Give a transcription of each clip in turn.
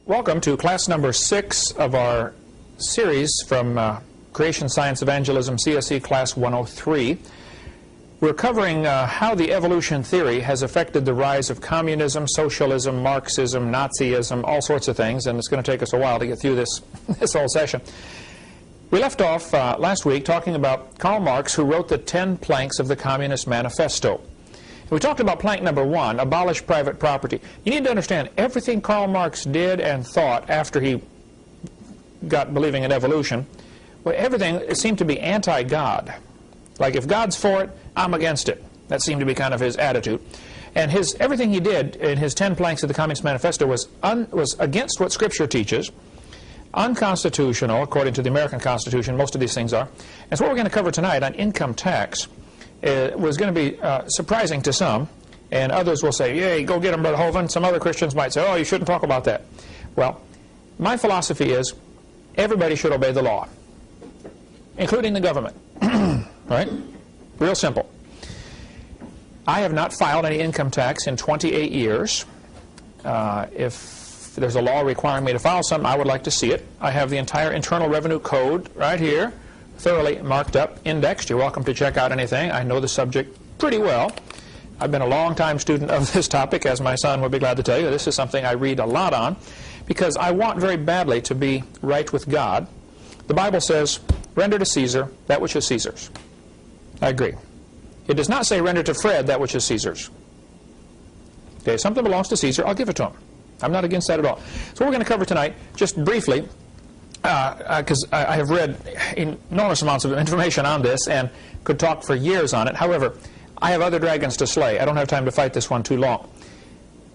Welcome to class number 6 of our series from Creation Science Evangelism, CSE Class 103. We're covering how the evolution theory has affected the rise of communism, socialism, Marxism, Nazism, all sorts of things, and it's going to take us a while to get through this whole session. We left off last week talking about Karl Marx, who wrote the 10 planks of the Communist Manifesto. We talked about plank number 1, abolish private property. You need to understand everything Karl Marx did and thought after he got believing in evolution, well, everything seemed to be anti-God. Like if God's for it, I'm against it. That seemed to be kind of his attitude. And everything he did in his 10 planks of the Communist Manifesto was against what Scripture teaches, unconstitutional according to the American Constitution. Most of these things are. And so what we're going to cover tonight on income tax was going to be surprising to some, and others will say, yay, go get him, Brother Hovind. Some other Christians might say, oh, you shouldn't talk about that. Well, my philosophy is everybody should obey the law, including the government. Right? Real simple. I have not filed any income tax in 28 years. If there's a law requiring me to file something, I would like to see it. I have the entire Internal Revenue Code right here, thoroughly marked up, indexed. You're welcome to check out anything. I know the subject pretty well. I've been a long-time student of this topic, as my son would be glad to tell you. This is something I read a lot on because I want very badly to be right with God. The Bible says, render to Caesar that which is Caesar's. I agree. It does not say render to Fred that which is Caesar's. Okay, if something belongs to Caesar, I'll give it to him. I'm not against that at all. So we're going to cover tonight, just briefly, because I have read enormous amounts of information on this and could talk for years on it. However, I have other dragons to slay. I don't have time to fight this one too long,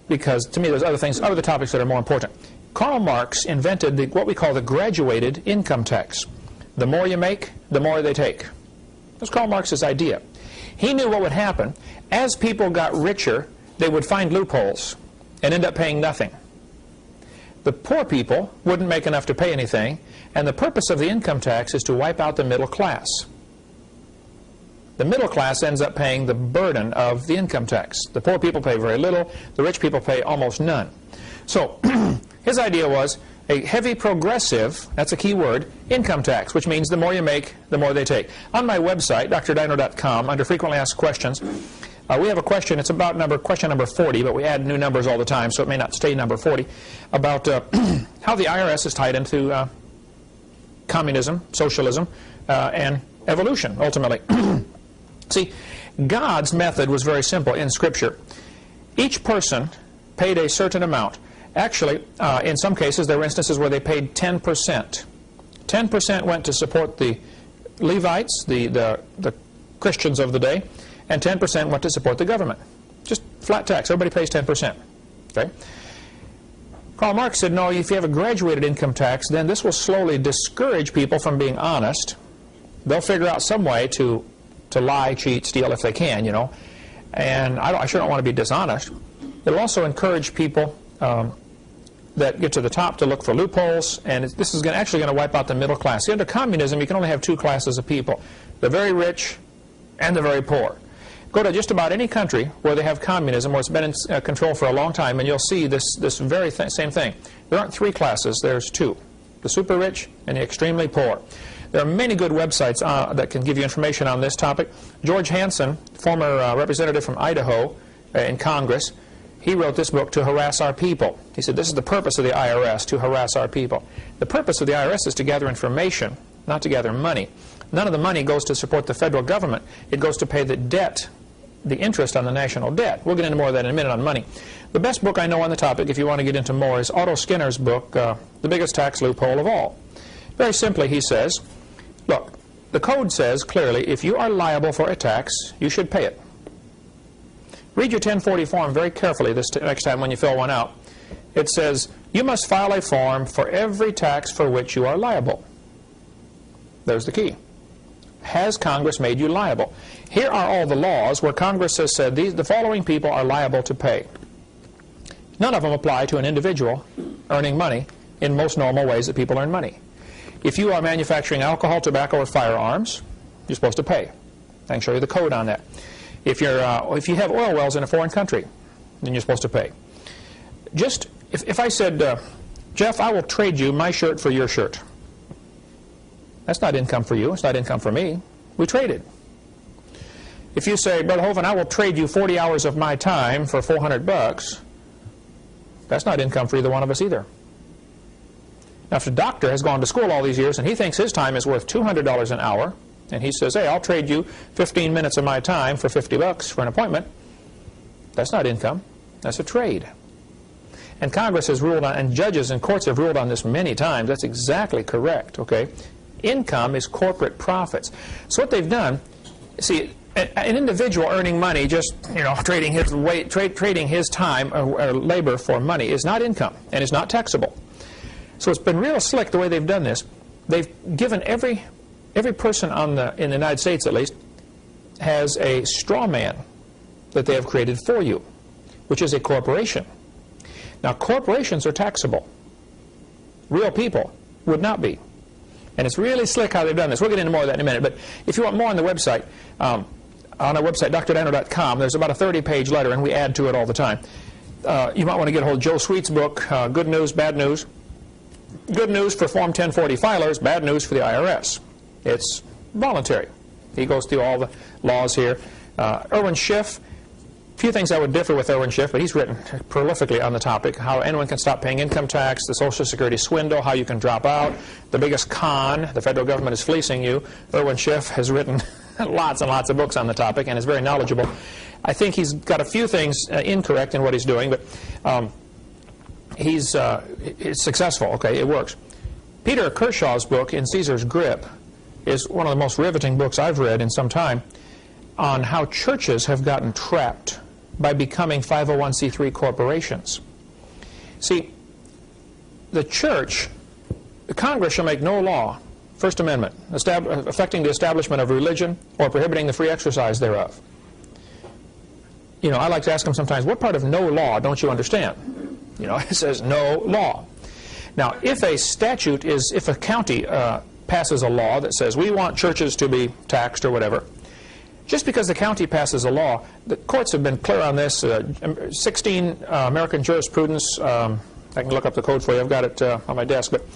because to me there's other topics that are more important. Karl Marx invented what we call the graduated income tax. The more you make, the more they take. That's Karl Marx's idea. He knew what would happen. As people got richer, they would find loopholes and end up paying nothing. The poor people wouldn't make enough to pay anything, and the purpose of the income tax is to wipe out the middle class. The middle class ends up paying the burden of the income tax. The poor people pay very little, the rich people pay almost none. So his idea was a heavy progressive, that's a key word, income tax, which means the more you make, the more they take. On my website, drdino.com, under frequently asked questions, we have a question. It's about question number 40, but we add new numbers all the time, so it may not stay number 40, about how the IRS is tied into communism, socialism, and evolution, ultimately. See, God's method was very simple in Scripture. Each person paid a certain amount. Actually, in some cases, there were instances where they paid 10%. 10% went to support the Levites, the Christians of the day, and 10% went to support the government. Just flat tax. Everybody pays 10%. Okay? Karl Marx said, no, if you have a graduated income tax, then this will slowly discourage people from being honest. They'll figure out some way to lie, cheat, steal if they can, you know. And I sure don't want to be dishonest. It'll also encourage people that get to the top to look for loopholes, and this is actually going to wipe out the middle class. See, under communism, you can only have two classes of people, the very rich and the very poor. Go to just about any country where they have communism, where it's been in control for a long time, and you'll see this very same thing. There aren't three classes, there's two, the super rich and the extremely poor. There are many good websites that can give you information on this topic. George Hansen, former representative from Idaho in Congress, he wrote this book, To Harass Our People. He said this is the purpose of the IRS, to harass our people. The purpose of the IRS is to gather information, not to gather money. None of the money goes to support the federal government. It goes to pay the debt, the interest on the national debt. We'll get into more of that in a minute on money. The best book I know on the topic, if you want to get into more, is Otto Skinner's book, The Biggest Tax Loophole of All. Very simply, he says, look, the code says clearly if you are liable for a tax, you should pay it. Read your 1040 form very carefully this next time when you fill one out. It says you must file a form for every tax for which you are liable. There's the key. Has Congress made you liable? Here are all the laws where Congress has said the following people are liable to pay. None of them apply to an individual earning money in most normal ways that people earn money. If you are manufacturing alcohol, tobacco, or firearms, you're supposed to pay. I can show you the code on that. If you have oil wells in a foreign country, then you're supposed to pay. Just if I said, Jeff, I will trade you my shirt for your shirt. That's not income for you. It's not income for me. We traded. If you say, Brother Hovind, I will trade you 40 hours of my time for $400, that's not income for either one of us either. Now, if the doctor has gone to school all these years and he thinks his time is worth $200 an hour, and he says, hey, I'll trade you 15 minutes of my time for $50 for an appointment, that's not income. That's a trade. And Congress has ruled on, and judges and courts have ruled on this many times. That's exactly correct, okay? Income is corporate profits. So what they've done, see, an individual earning money, just trading his time or labor for money is not income, and it's not taxable. So it's been real slick the way they've done this. They've given every person in the United States, at least, has a straw man that they have created for you, which is a corporation. Now, corporations are taxable. Real people would not be. And it's really slick how they've done this. We'll get into more of that in a minute. But if you want more on the website, on our website, drdino.com, there's about a 30-page letter, and we add to it all the time. You might want to get a hold of Joe Sweet's book, Good News, Bad News. Good news for Form 1040 filers, bad news for the IRS. It's voluntary. He goes through all the laws here. Irwin Schiff, a few things I would differ with Irwin Schiff, but he's written prolifically on the topic, how anyone can stop paying income tax, the Social Security swindle, how you can drop out, the biggest con, the federal government is fleecing you. Irwin Schiff has written lots and lots of books on the topic and is very knowledgeable. I think he's got a few things incorrect in what he's doing, but he's successful. Okay, it works. Peter Kershaw's book, In Caesar's Grip, is one of the most riveting books I've read in some time on how churches have gotten trapped by becoming 501c3 corporations. See, the church, the Congress shall make no law, First Amendment, affecting the establishment of religion or prohibiting the free exercise thereof. I like to ask them sometimes, what part of no law don't you understand? It says no law. Now, if a county passes a law that says we want churches to be taxed or whatever, just because the county passes a law, the courts have been clear on this. 16 American jurisprudence, I can look up the code for you, I've got it on my desk, but it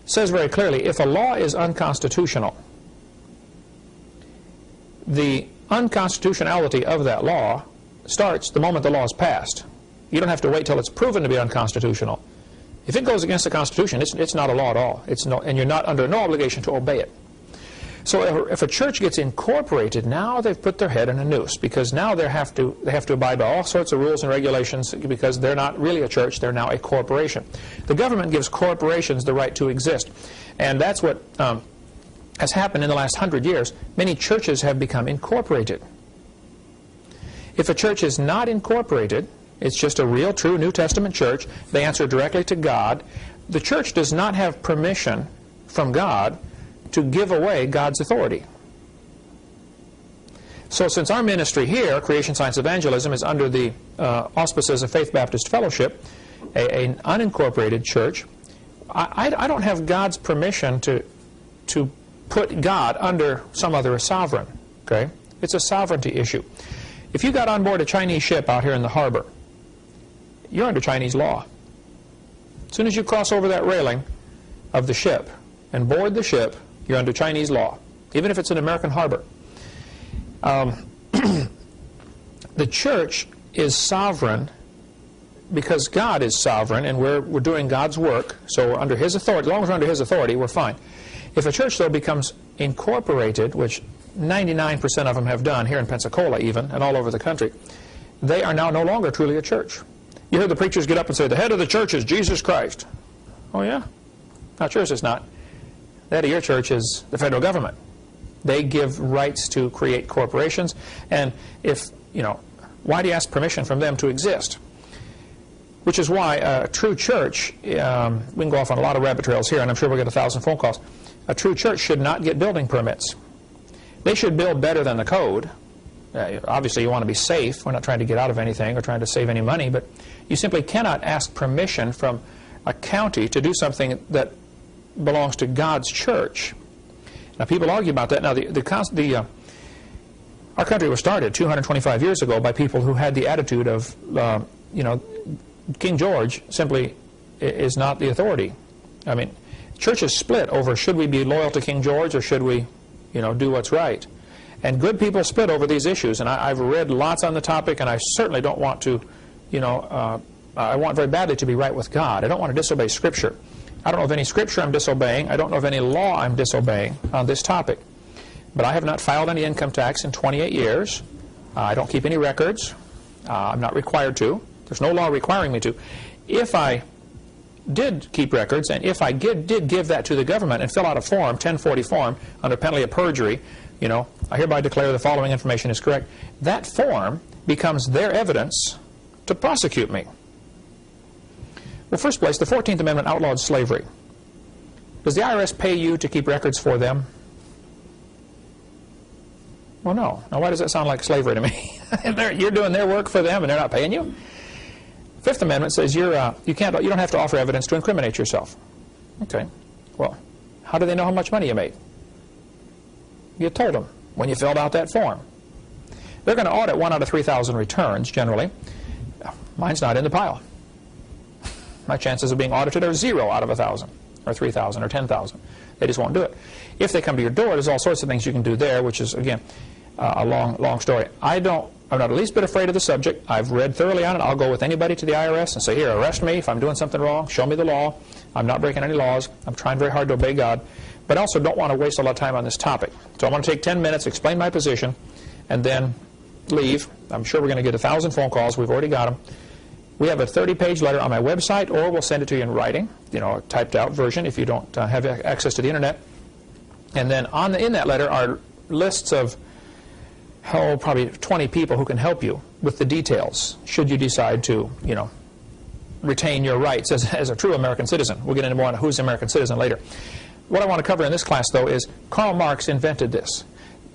says very clearly, if a law is unconstitutional, the unconstitutionality of that law starts the moment the law is passed. You don't have to wait till it's proven to be unconstitutional. If it goes against the Constitution, it's not a law at all. And you're not under no obligation to obey it. So if a church gets incorporated, now they've put their head in a noose, because now they have to abide by all sorts of rules and regulations, because they're not really a church, they're now a corporation. The government gives corporations the right to exist. And that's what has happened in the last 100 years. Many churches have become incorporated. If a church is not incorporated, it's just a real, true New Testament church. They answer directly to God. The church does not have permission from God to give away God's authority. So since our ministry here, Creation Science Evangelism, is under the auspices of Faith Baptist Fellowship, an unincorporated church, I don't have God's permission to put God under some other sovereign. Okay? It's a sovereignty issue. If you got on board a Chinese ship out here in the harbor, you're under Chinese law. As soon as you cross over that railing of the ship and board the ship, you're under Chinese law, even if it's an American harbor. The church is sovereign because God is sovereign, and we're doing God's work, so we're under His authority. As long as we're under His authority, we're fine. If a church, though, becomes incorporated, which 99% of them have done, here in Pensacola even, and all over the country, they are now no longer truly a church. You hear the preachers get up and say, the head of the church is Jesus Christ. Oh, yeah? Not yours, it's not. The head of your church is the federal government. They give rights to create corporations, and why do you ask permission from them to exist? Which is why a true church, we can go off on a lot of rabbit trails here, and I'm sure we'll get 1,000 phone calls. A true church should not get building permits. They should build better than the code. Obviously, you want to be safe. We're not trying to get out of anything or trying to save any money, but you simply cannot ask permission from a county to do something that belongs to God's church. Now, people argue about that. Now, our country was started 225 years ago by people who had the attitude of, King George simply is not the authority. I mean, church is split over should we be loyal to King George or should we, do what's right. And good people split over these issues, and I've read lots on the topic, and I certainly don't want to, I want very badly to be right with God. I don't want to disobey Scripture. I don't know of any Scripture I'm disobeying. I don't know of any law I'm disobeying on this topic. But I have not filed any income tax in 28 years. I don't keep any records. I'm not required to. There's no law requiring me to. If I did keep records, and if I did give that to the government and fill out a form, 1040 form, under penalty of perjury, I hereby declare the following information is correct, that form becomes their evidence to prosecute me. Well, first place, the 14th Amendment outlawed slavery. Does the IRS pay you to keep records for them? Well, no. Now, why does that sound like slavery to me? You're doing their work for them and they're not paying you? Fifth Amendment says you don't have to offer evidence to incriminate yourself. Okay. Well, how do they know how much money you made? You told them when you filled out that form. They're going to audit 1 out of 3,000 returns, generally. Mine's not in the pile. My chances of being audited are 0 out of 1,000, or 3,000, or 10,000. They just won't do it. If they come to your door, there's all sorts of things you can do there, which is, again, a long story. I'm not the least bit afraid of the subject. I've read thoroughly on it. I'll go with anybody to the IRS and say, here, arrest me if I'm doing something wrong. Show me the law. I'm not breaking any laws. I'm trying very hard to obey God. But I also don't want to waste a lot of time on this topic. So I want to take 10 minutes, explain my position, and then leave. I'm sure we're going to get 1,000 phone calls. We've already got them. We have a 30-page letter on my website, or we'll send it to you in writing, a typed-out version if you don't have access to the Internet. And then in that letter are lists of, probably 20 people who can help you with the details, should you decide to, retain your rights as a true American citizen. We'll get into more on who's an American citizen later. What I want to cover in this class, though, is Karl Marx invented this.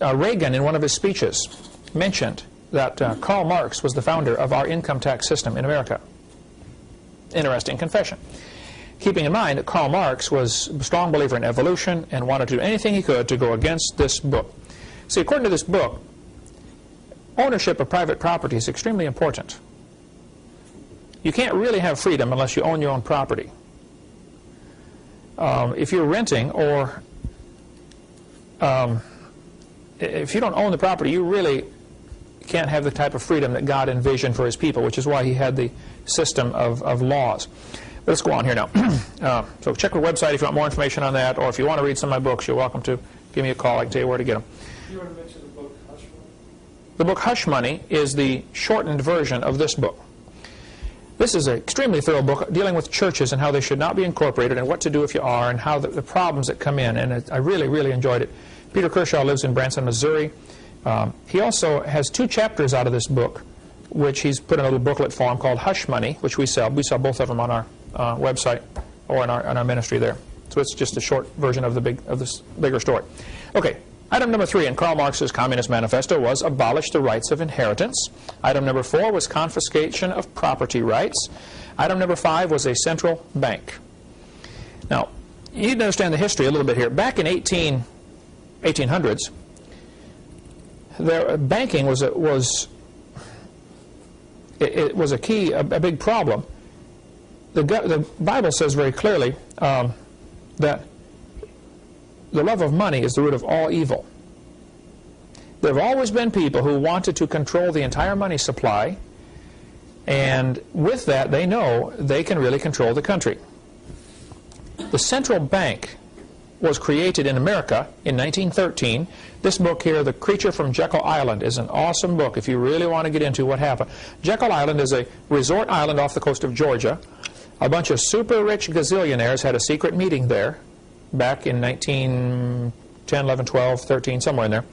Reagan, in one of his speeches, mentioned that Karl Marx was the founder of our income tax system in America. Interesting confession. Keeping in mind that Karl Marx was a strong believer in evolution and wanted to do anything he could to go against this book. See, according to this book, ownership of private property is extremely important. You can't really have freedom unless you own your own property. If you're renting or if you don't own the property, you really can't have the type of freedom that God envisioned for His people, which is why He had the system of laws. Let's go on here now. So check the website if you want more information on that, or if you want to read some of my books, you're welcome to give me a call. I can tell you where to get them. You want to mention the book Hush Money? The book Hush Money is the shortened version of this book. This is an extremely thorough book dealing with churches and how they should not be incorporated and what to do if you are and how the problems that come in. And I really, really enjoyed it. Peter Kershaw lives in Branson, Missouri. He also has 2 chapters out of this book, which he's put in a little booklet form called Hush Money, which we sell. We sell both of them on our website or in our ministry there. So it's just a short version of this bigger story. Okay. Item number 3 in Karl Marx's Communist Manifesto was abolish the rights of inheritance. Item number 4 was confiscation of property rights. Item number 5 was a central bank. Now, you need to understand the history a little bit here. Back in 1800s, banking was a big problem. The Bible says very clearly that the love of money is the root of all evil. There have always been people who wanted to control the entire money supply, and with that they know they can really control the country. The central bank was created in America in 1913. This book here, The Creature from Jekyll Island, is an awesome book if you really want to get into what happened. Jekyll Island is a resort island off the coast of Georgia. A bunch of super rich gazillionaires had a secret meeting there back in 1910, 11, 12, 13, somewhere in there.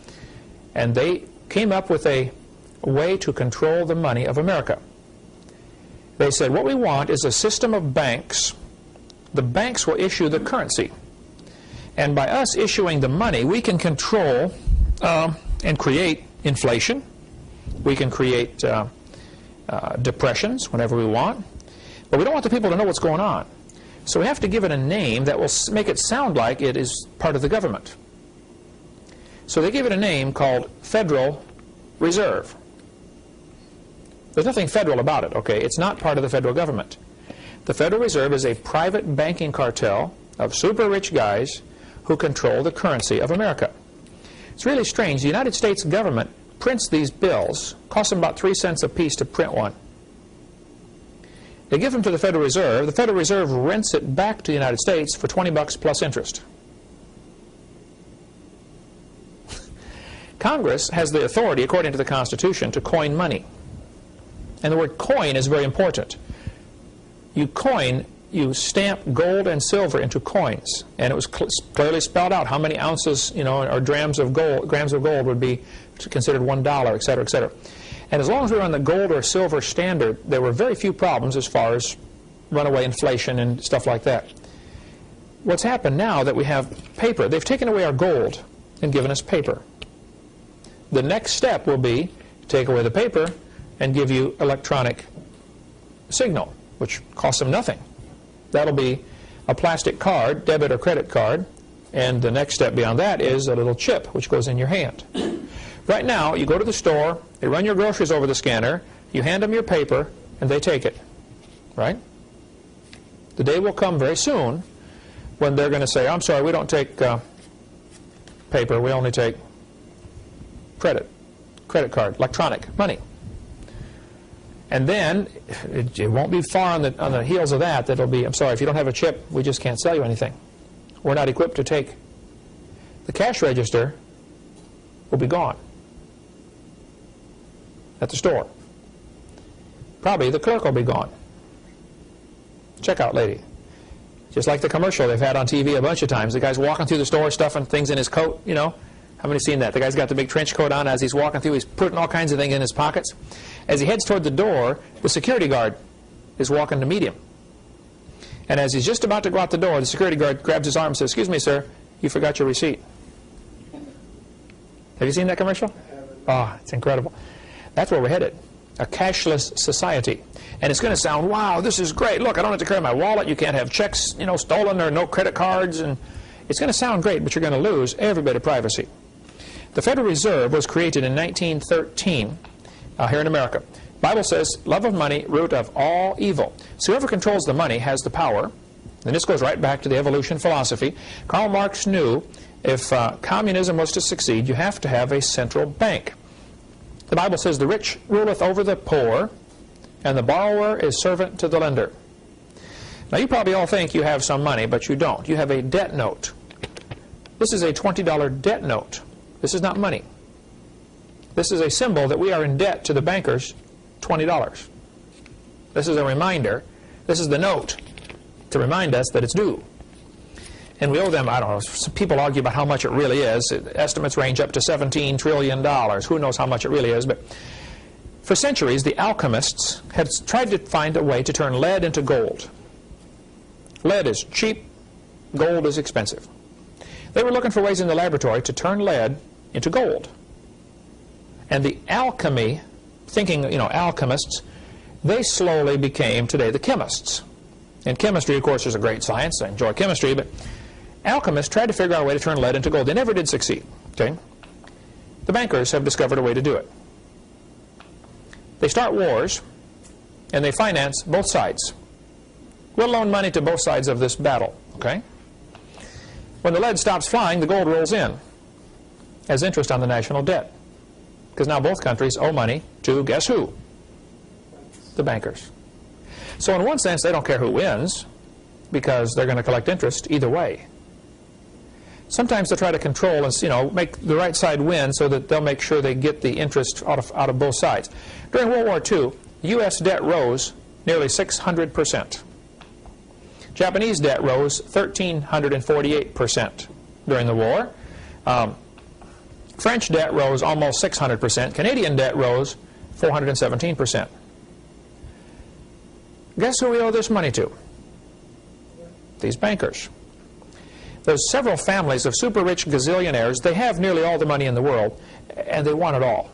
And they came up with a way to control the money of America. They said, what we want is a system of banks. The banks will issue the currency. And by us issuing the money, we can control and create inflation. We can create depressions whenever we want. But we don't want the people to know what's going on. So we have to give it a name that will make it sound like it is part of the government. So they gave it a name called Federal Reserve. There's nothing federal about it, okay? It's not part of the federal government. The Federal Reserve is a private banking cartel of super rich guys who control the currency of America. It's really strange. The United States government prints these bills, costs them about 3 cents a piece to print one. They give them to the Federal Reserve. The Federal Reserve rents it back to the United States for 20 bucks plus interest. Congress has the authority, according to the Constitution, to coin money. And the word coin is very important. You coin, you stamp gold and silver into coins. And it was clearly spelled out how many ounces, or grams of gold would be considered $1, et cetera, et cetera. And as long as we were on the gold or silver standard, there were very few problems as far as runaway inflation and stuff like that. What's happened now that we have paper, they've taken away our gold and given us paper. The next step will be to take away the paper and give you electronic signal, which costs them nothing. That'll be a plastic card, debit or credit card, and the next step beyond that is a little chip which goes in your hand. Right now, you go to the store, they run your groceries over the scanner, you hand them your paper, and they take it. Right? The day will come very soon when they're going to say, I'm sorry, we don't take paper, we only take credit card, electronic money. And then it won't be far on the heels of that that'll be, I'm sorry, if you don't have a chip, we just can't sell you anything. We're not equipped to take. The cash register will be gone at the store. Probably the clerk will be gone. Checkout lady. Just like the commercial they've had on TV a bunch of times. The guy's walking through the store stuffing things in his coat, How many seen that? The guy's got the big trench coat on. As he's walking through, he's putting all kinds of things in his pockets. As he heads toward the door, the security guard is walking to meet him. And as he's just about to go out the door, the security guard grabs his arm and says, excuse me, sir, you forgot your receipt. Have you seen that commercial? Oh, it's incredible. That's where we're headed. A cashless society. And it's going to sound, wow, this is great. Look, I don't have to carry my wallet. You can't have checks, stolen. There are no credit cards. And it's going to sound great, but you're going to lose every bit of privacy. The Federal Reserve was created in 1913 here in America. The Bible says, love of money, root of all evil. So whoever controls the money has the power. And this goes right back to the evolution philosophy. Karl Marx knew if communism was to succeed, you have to have a central bank. The Bible says, the rich ruleth over the poor, and the borrower is servant to the lender. Now, you probably all think you have some money, but you don't. You have a debt note. This is a $20 debt note. This is not money. This is a symbol that we are in debt to the bankers, $20. This is a reminder. This is the note to remind us that it's due. And we owe them, I don't know, some people argue about how much it really is. Estimates range up to $17 trillion. Who knows how much it really is? But for centuries, the alchemists had tried to find a way to turn lead into gold. Lead is cheap, gold is expensive. They were looking for ways in the laboratory to turn lead into gold. And the alchemy, thinking, alchemists, they slowly became, today, the chemists. And chemistry, of course, is a great science. I enjoy chemistry, but alchemists tried to figure out a way to turn lead into gold. They never did succeed. Okay? The bankers have discovered a way to do it. They start wars, and they finance both sides. We'll loan money to both sides of this battle. Okay? When the lead stops flying, the gold rolls in as interest on the national debt. Because now both countries owe money to, guess who? The bankers. So in one sense, they don't care who wins, because they're going to collect interest either way. Sometimes they try to control and make the right side win so that they'll make sure they get the interest out of both sides. During World War II, U.S. debt rose nearly 600%. Japanese debt rose 1,348% during the war. French debt rose almost 600%. Canadian debt rose 417%. Guess who we owe this money to? These bankers. There's several families of super rich gazillionaires. They have nearly all the money in the world, and they want it all.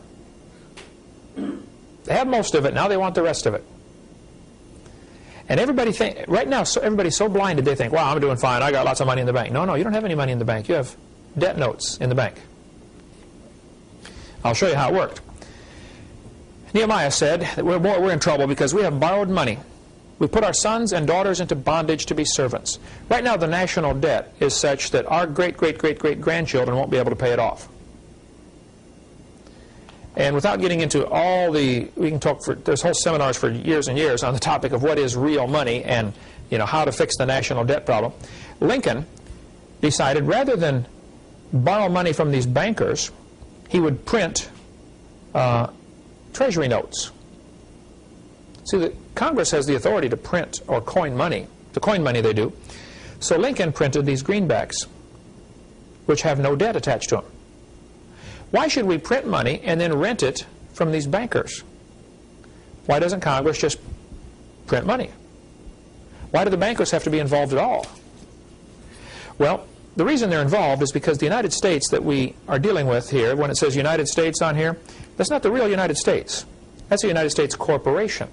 They have most of it. Now they want the rest of it. And right now, everybody's so blinded, they think, wow, I'm doing fine. I got lots of money in the bank. No, you don't have any money in the bank. You have debt notes in the bank. I'll show you how it worked. Nehemiah said that we're in trouble because we have borrowed money We put our sons and daughters into bondage to be servants. Right now, the national debt is such that our great-great-great-great-grandchildren won't be able to pay it off. And without getting into all the, we can talk for, there's whole seminars for years and years on the topic of what is real money and, you know, how to fix the national debt problem. Lincoln decided rather than borrow money from these bankers, he would print treasury notes. See, the Congress has the authority to print or coin money. To coin money they do. So Lincoln printed these greenbacks, which have no debt attached to them. Why should we print money and then rent it from these bankers? Why doesn't Congress just print money? Why do the bankers have to be involved at all? Well, the reason they're involved is because the United States that we are dealing with here, when it says United States on here, that's not the real United States. That's the United States corporation.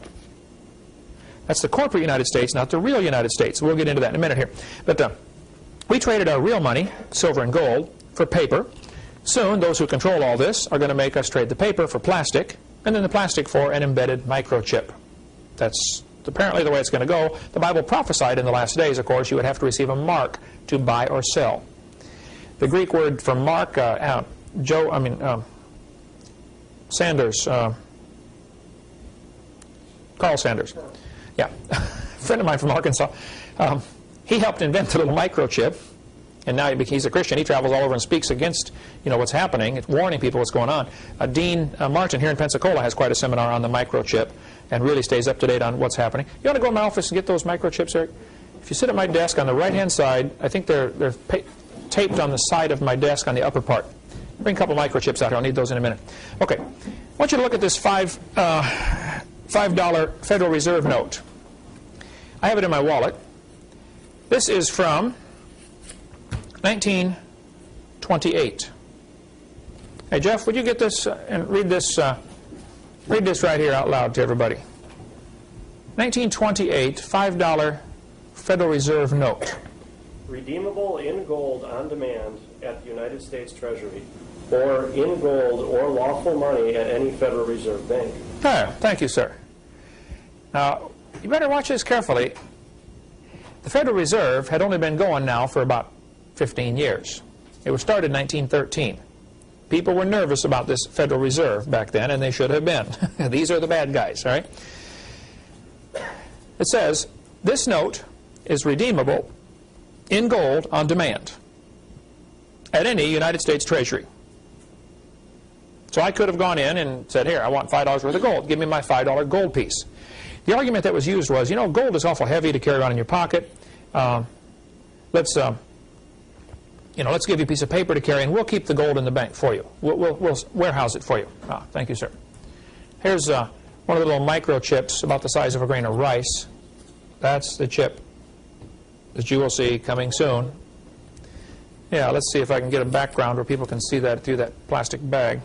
That's the corporate United States, not the real United States. We'll get into that in a minute here. But we traded our real money, silver and gold, for paper. Soon, those who control all this are going to make us trade the paper for plastic, and then the plastic for an embedded microchip. That's apparently the way it's going to go. The Bible prophesied in the last days, of course, you would have to receive a mark to buy or sell. The Greek word for mark, Sanders, Carl Sanders, yeah, a friend of mine from Arkansas, he helped invent the little microchip, and now he's a Christian. He travels all over and speaks against, you know, what's happening, warning people what's going on. Dean Martin here in Pensacola has quite a seminar on the microchip and really stays up to date on what's happening. You want to go in my office and get those microchips, Eric? If you sit at my desk on the right-hand side, I think they're taped on the side of my desk on the upper part. Bring a couple microchips out here. I'll need those in a minute. Okay. I want you to look at this $5 Federal Reserve note. I have it in my wallet. This is from 1928. Hey, Jeff, would you get this and read this right here out loud to everybody. 1928 $5 Federal Reserve note. Redeemable in gold on demand at the United States Treasury, or in gold or lawful money at any Federal Reserve bank. Ah, thank you, sir. Now, you better watch this carefully. The Federal Reserve had only been going now for about 15 years. It was started in 1913. People were nervous about this Federal Reserve back then, and they should have been. These are the bad guys, all right? It says, this note is redeemable in gold on demand at any United States Treasury. So I could have gone in and said, here, I want $5 worth of gold. Give me my $5 gold piece. The argument that was used was, you know, gold is awful heavy to carry around in your pocket. Let's give you a piece of paper to carry, and we'll keep the gold in the bank for you. We'll warehouse it for you. Ah, thank you, sir. Here's one of the little microchips about the size of a grain of rice. That's the chip that you will see coming soon. Yeah, let's see if I can get a background where people can see that through that plastic bag.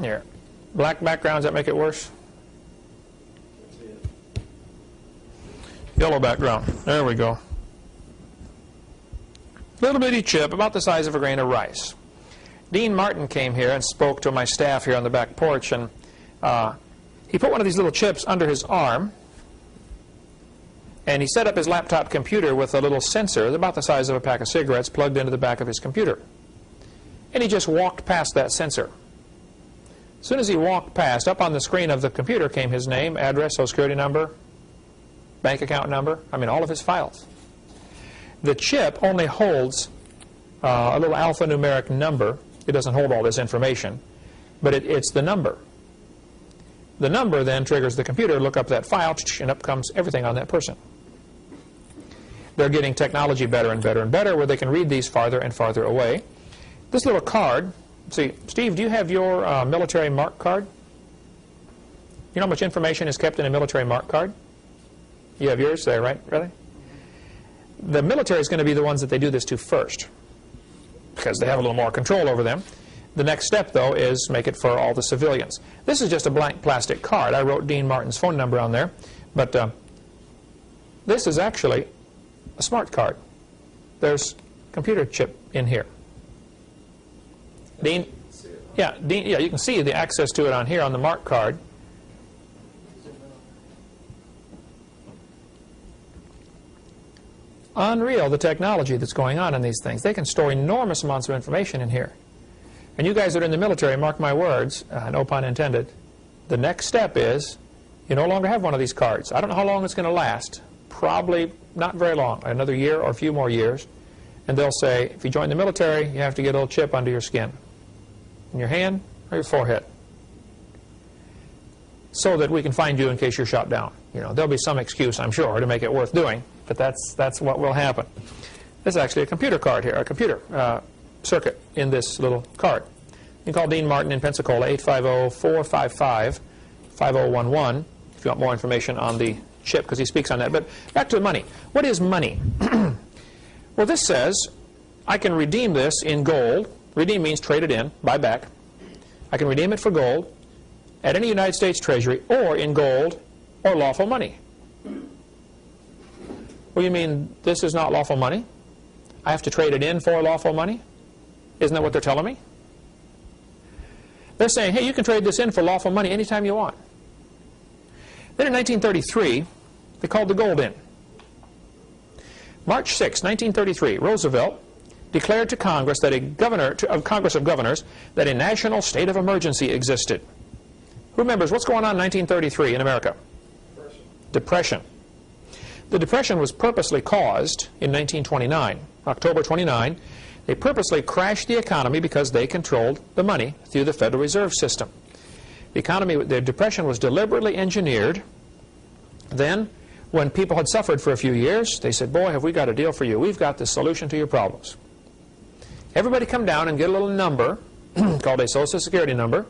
Here. Black background, does that make it worse? Yellow background. There we go. Little bitty chip, about the size of a grain of rice. Dean Martin came here and spoke to my staff here on the back porch, and he put one of these little chips under his arm, and he set up his laptop computer with a little sensor about the size of a pack of cigarettes plugged into the back of his computer. And he just walked past that sensor. As soon as he walked past, up on the screen of the computer came his name, address, social security number, bank account number, all of his files. The chip only holds a little alphanumeric number. It doesn't hold all this information, but it's the number. The number then triggers the computer to look up that file, and up comes everything on that person. They're getting technology better and better and better, where they can read these farther and farther away. This little card, see, Steve, do you have your military mark card? You know how much information is kept in a military mark card? You have yours there, right? Really? The military is going to be the ones that they do this to first, because they have a little more control over them. The next step, though, is make it for all the civilians. This is just a blank plastic card. I wrote Dean Martin's phone number on there, but this is actually a smart card. There's a computer chip in here. Dean, yeah, you can see the access to it on here on the mark card. Unreal, the technology that's going on in these things. They can store enormous amounts of information in here. And you guys that are in the military, mark my words, no pun intended, the next step is you no longer have one of these cards. I don't know how long it's going to last. Probably not very long, another year or a few more years. And they'll say, if you join the military, you have to get a little chip under your skin, in your hand or your forehead, so that we can find you in case you're shot down. You know, there'll be some excuse, I'm sure, to make it worth doing, but that's what will happen. There's actually a computer card here, a computer circuit in this little card. You can call Dean Martin in Pensacola, 850-455-5011, if you want more information on the chip, because he speaks on that. But back to the money. What is money? Well, this says I can redeem this in gold. Redeem means trade it in, buy back. I can redeem it for gold at any United States Treasury or in gold or lawful money. Well, you mean this is not lawful money? I have to trade it in for lawful money? Isn't that what they're telling me? They're saying, hey, you can trade this in for lawful money anytime you want. Then in 1933, they called the gold in. March 6, 1933, Roosevelt declared to Congress that Congress of Governors that a national state of emergency existed. Who remembers what's going on in 1933 in America? Depression. The Depression was purposely caused in 1929, October 29. They purposely crashed the economy because they controlled the money through the Federal Reserve System. The Depression was deliberately engineered. Then, when people had suffered for a few years, they said, boy, have we got a deal for you. We've got the solution to your problems. Everybody come down and get a little number called a Social Security number.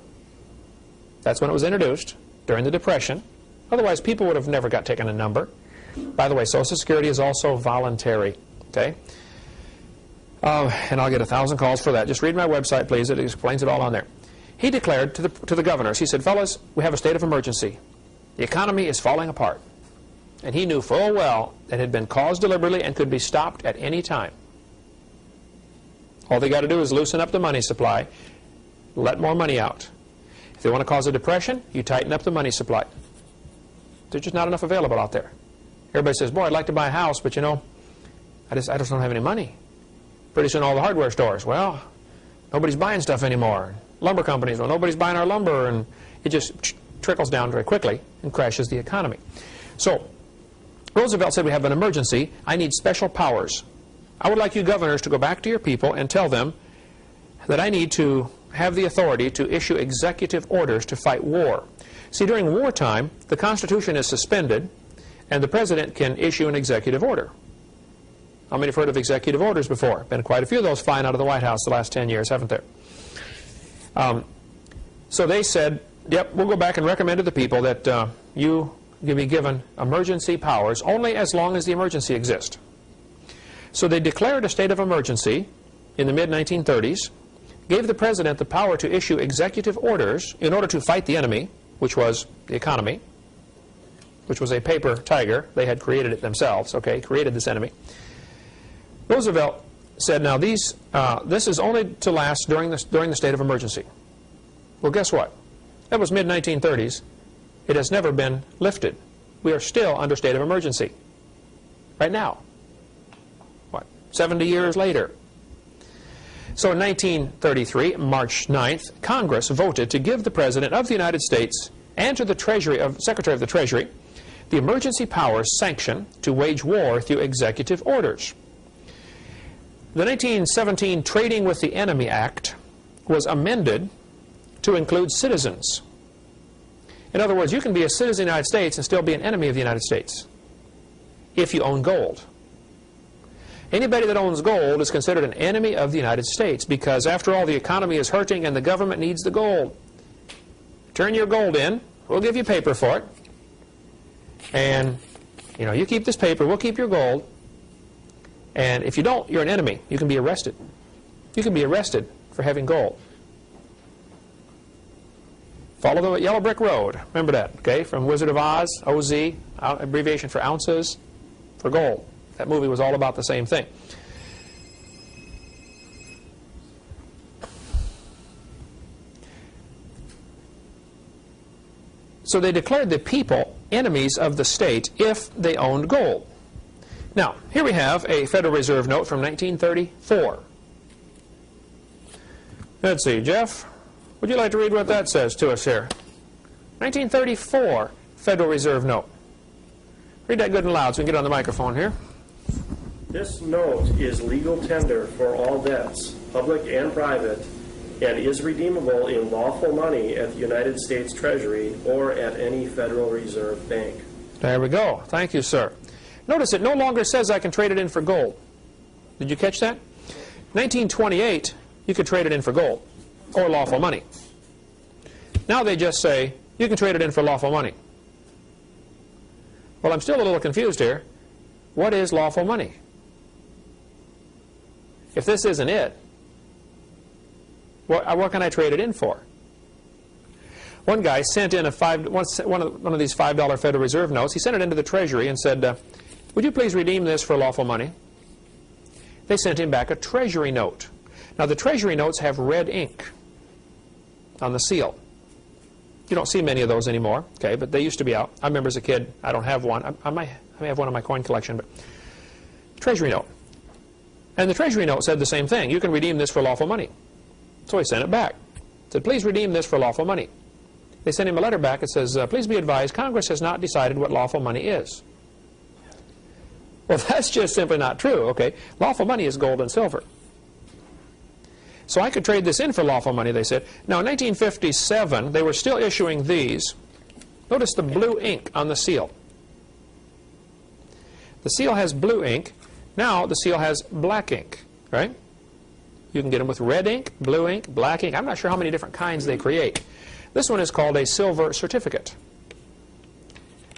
That's when it was introduced, during the Depression. Otherwise, people would have never got taken a number. By the way, Social Security is also voluntary. Okay? And I'll get 1,000 calls for that. Just read my website, please. It explains it all on there. He declared to the governors, he said, fellas, we have a state of emergency. The economy is falling apart. And he knew full well that it had been caused deliberately and could be stopped at any time. All they got to do is loosen up the money supply, let more money out. If they want to cause a depression, you tighten up the money supply. There's just not enough available out there. Everybody says, boy, I'd like to buy a house, but you know, I just don't have any money. Pretty soon all the hardware stores, well, nobody's buying stuff anymore. Lumber companies, well, nobody's buying our lumber, and it just trickles down very quickly and crashes the economy. So Roosevelt said, we have an emergency. I need special powers. I would like you governors to go back to your people and tell them that I need to have the authority to issue executive orders to fight war. See, during wartime, the Constitution is suspended, and the President can issue an executive order. How many have heard of executive orders before? Been quite a few of those flying out of the White House the last 10 years, haven't there? So they said, yep, we'll go back and recommend to the people that you be given emergency powers only as long as the emergency exists. So they declared a state of emergency in the mid-1930s, gave the President the power to issue executive orders in order to fight the enemy, which was the economy, which was a paper tiger. They had created it themselves, okay, created this enemy. Roosevelt said, now this is only to last during the state of emergency. Well, guess what? That was mid-1930s. It has never been lifted. We are still under state of emergency right now. What, 70 years later? So in 1933, March 9th, Congress voted to give the President of the United States and to the Secretary of the Treasury the emergency powers sanction to wage war through executive orders. The 1917 Trading with the Enemy Act was amended to include citizens. In other words, you can be a citizen of the United States and still be an enemy of the United States if you own gold. Anybody that owns gold is considered an enemy of the United States because, after all, the economy is hurting and the government needs the gold. Turn your gold in. We'll give you paper for it. And, you know, you keep this paper, we'll keep your gold. And if you don't, you're an enemy. You can be arrested. You can be arrested for having gold. Follow the yellow brick road. Remember that, okay? From Wizard of Oz, OZ, abbreviation for ounces, for gold. That movie was all about the same thing. So they declared the people enemies of the state if they owned gold. Now, here we have a Federal Reserve note from 1934. Let's see, Jeff, would you like to read what that says to us here? 1934 Federal Reserve note. Read that good and loud so we can get on the microphone here. This note is legal tender for all debts, public and private, and is redeemable in lawful money at the United States Treasury or at any Federal Reserve Bank. There we go. Thank you, sir. Notice it no longer says I can trade it in for gold. Did you catch that? 1928, you could trade it in for gold or lawful money. Now they just say you can trade it in for lawful money. Well, I'm still a little confused here. What is lawful money? If this isn't it, what can I trade it in for? One guy sent in one of these $5 Federal Reserve notes. He sent it into the Treasury and said, would you please redeem this for lawful money? They sent him back a Treasury note. Now, the Treasury notes have red ink on the seal. You don't see many of those anymore, okay, but they used to be out. I remember as a kid, I don't have one. I may have one in my coin collection, but Treasury note. And the Treasury note said the same thing. You can redeem this for lawful money. So he sent it back. Said, please redeem this for lawful money. They sent him a letter back. It says, please be advised, Congress has not decided what lawful money is. Well, that's just simply not true, okay? Lawful money is gold and silver. So I could trade this in for lawful money, they said. Now, in 1957, they were still issuing these. Notice the blue ink on the seal. The seal has blue ink. Now the seal has black ink, right? You can get them with red ink, blue ink, black ink. I'm not sure how many different kinds they create. This one is called a silver certificate.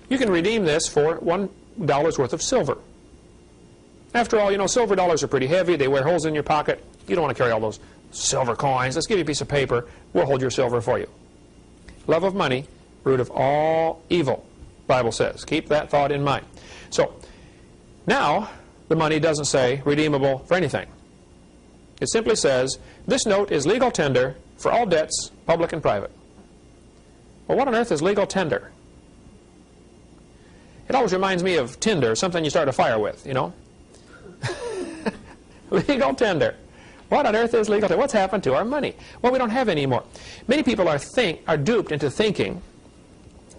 You can redeem this for $1 worth of silver. After all, you know, silver dollars are pretty heavy. They wear holes in your pocket. You don't want to carry all those silver coins. Let's give you a piece of paper. We'll hold your silver for you. Love of money, root of all evil, Bible says. Keep that thought in mind. So, now the money doesn't say redeemable for anything. It simply says, this note is legal tender for all debts, public and private. Well, what on earth is legal tender? It always reminds me of tinder, something you start a fire with, you know. Legal tender. What on earth is legal tender? What's happened to our money? Well, we don't have any more. Many people are duped into thinking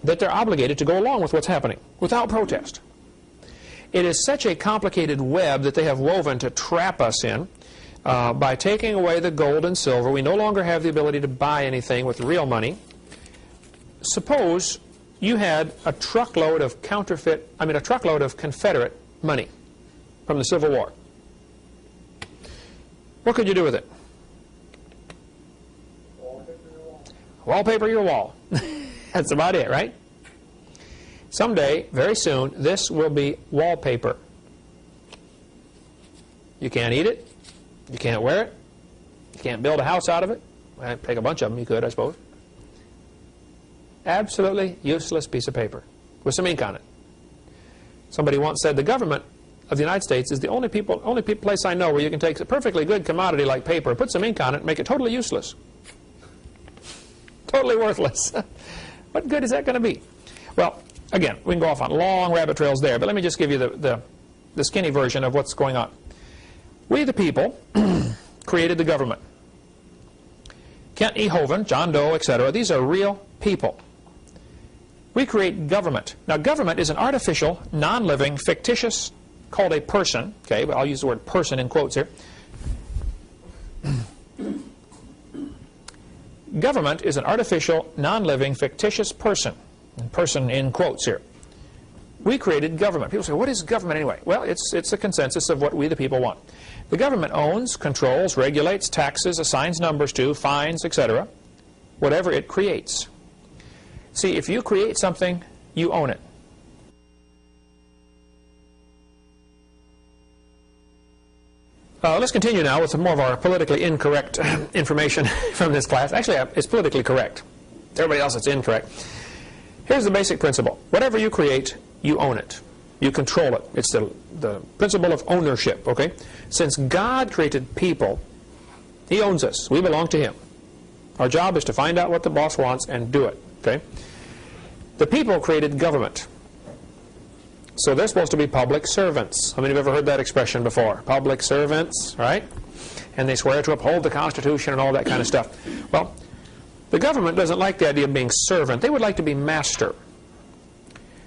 that they're obligated to go along with what's happening without protest. It is such a complicated web that they have woven to trap us in. By taking away the gold and silver, we no longer have the ability to buy anything with real money. Suppose you had a truckload of Confederate money from the Civil War. What could you do with it? Wallpaper your wall. That's about it, right? Someday, very soon, this will be wallpaper. You can't eat it. You can't wear it. You can't build a house out of it. Well, take a bunch of them, you could, I suppose. Absolutely useless piece of paper with some ink on it. Somebody once said the government of the United States is the only place I know where you can take a perfectly good commodity like paper, put some ink on it, and make it totally useless. Totally worthless. What good is that going to be? Well, again, we can go off on long rabbit trails there, but let me just give you the skinny version of what's going on. We, the people, created the government. Kent E. Hovind, John Doe, etc. These are real people. We create government. Now, government is an artificial, non-living, fictitious, called a person. Okay, but I'll use the word person in quotes here. Government is an artificial, non-living, fictitious person. And person in quotes here. We created government. People say, what is government anyway? Well, it's a consensus of what we the people want. The government owns, controls, regulates, taxes, assigns numbers to, fines, etc. Whatever it creates. See, if you create something, you own it. Let's continue now with some more of our politically incorrect information from this class. Actually, it's politically correct. Everybody else, it's incorrect. Here's the basic principle. Whatever you create, you own it. You control it. It's the principle of ownership, okay? Since God created people, He owns us. We belong to Him. Our job is to find out what the boss wants and do it, okay? The people created government. So they're supposed to be public servants. How many of you have ever heard that expression before? Public servants, right? And they swear to uphold the Constitution and all that kind of stuff. Well, the government doesn't like the idea of being servant. They would like to be master.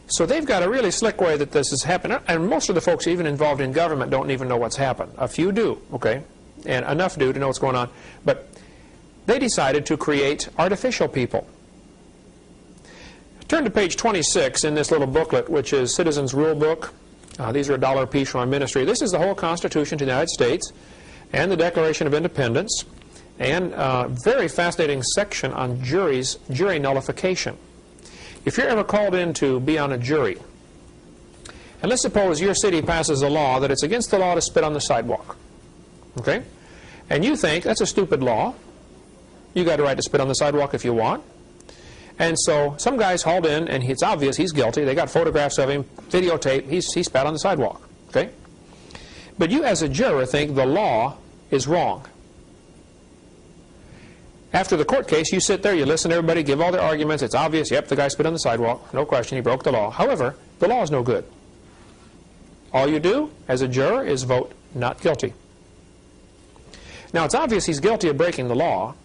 So they've got a really slick way that this is happening. And most of the folks even involved in government don't even know what's happened. A few do, okay? And enough do to know what's going on. But they decided to create artificial people. Turn to page 26 in this little booklet, which is Citizens Rule Book. These are $1 a piece from our ministry. This is the whole Constitution to the United States and the Declaration of Independence, and a very fascinating section on jury nullification. If you're ever called in to be on a jury, and let's suppose your city passes a law that it's against the law to spit on the sidewalk, okay? And you think that's a stupid law. You got a right to spit on the sidewalk if you want. And so some guy's hauled in, and it's obvious he's guilty. They got photographs of him, videotape. He spat on the sidewalk, okay? But you as a juror think the law is wrong. After the court case, you sit there, you listen to everybody, give all their arguments. It's obvious, yep, the guy spit on the sidewalk. No question, he broke the law. However, the law is no good. All you do as a juror is vote not guilty. Now, it's obvious he's guilty of breaking the law,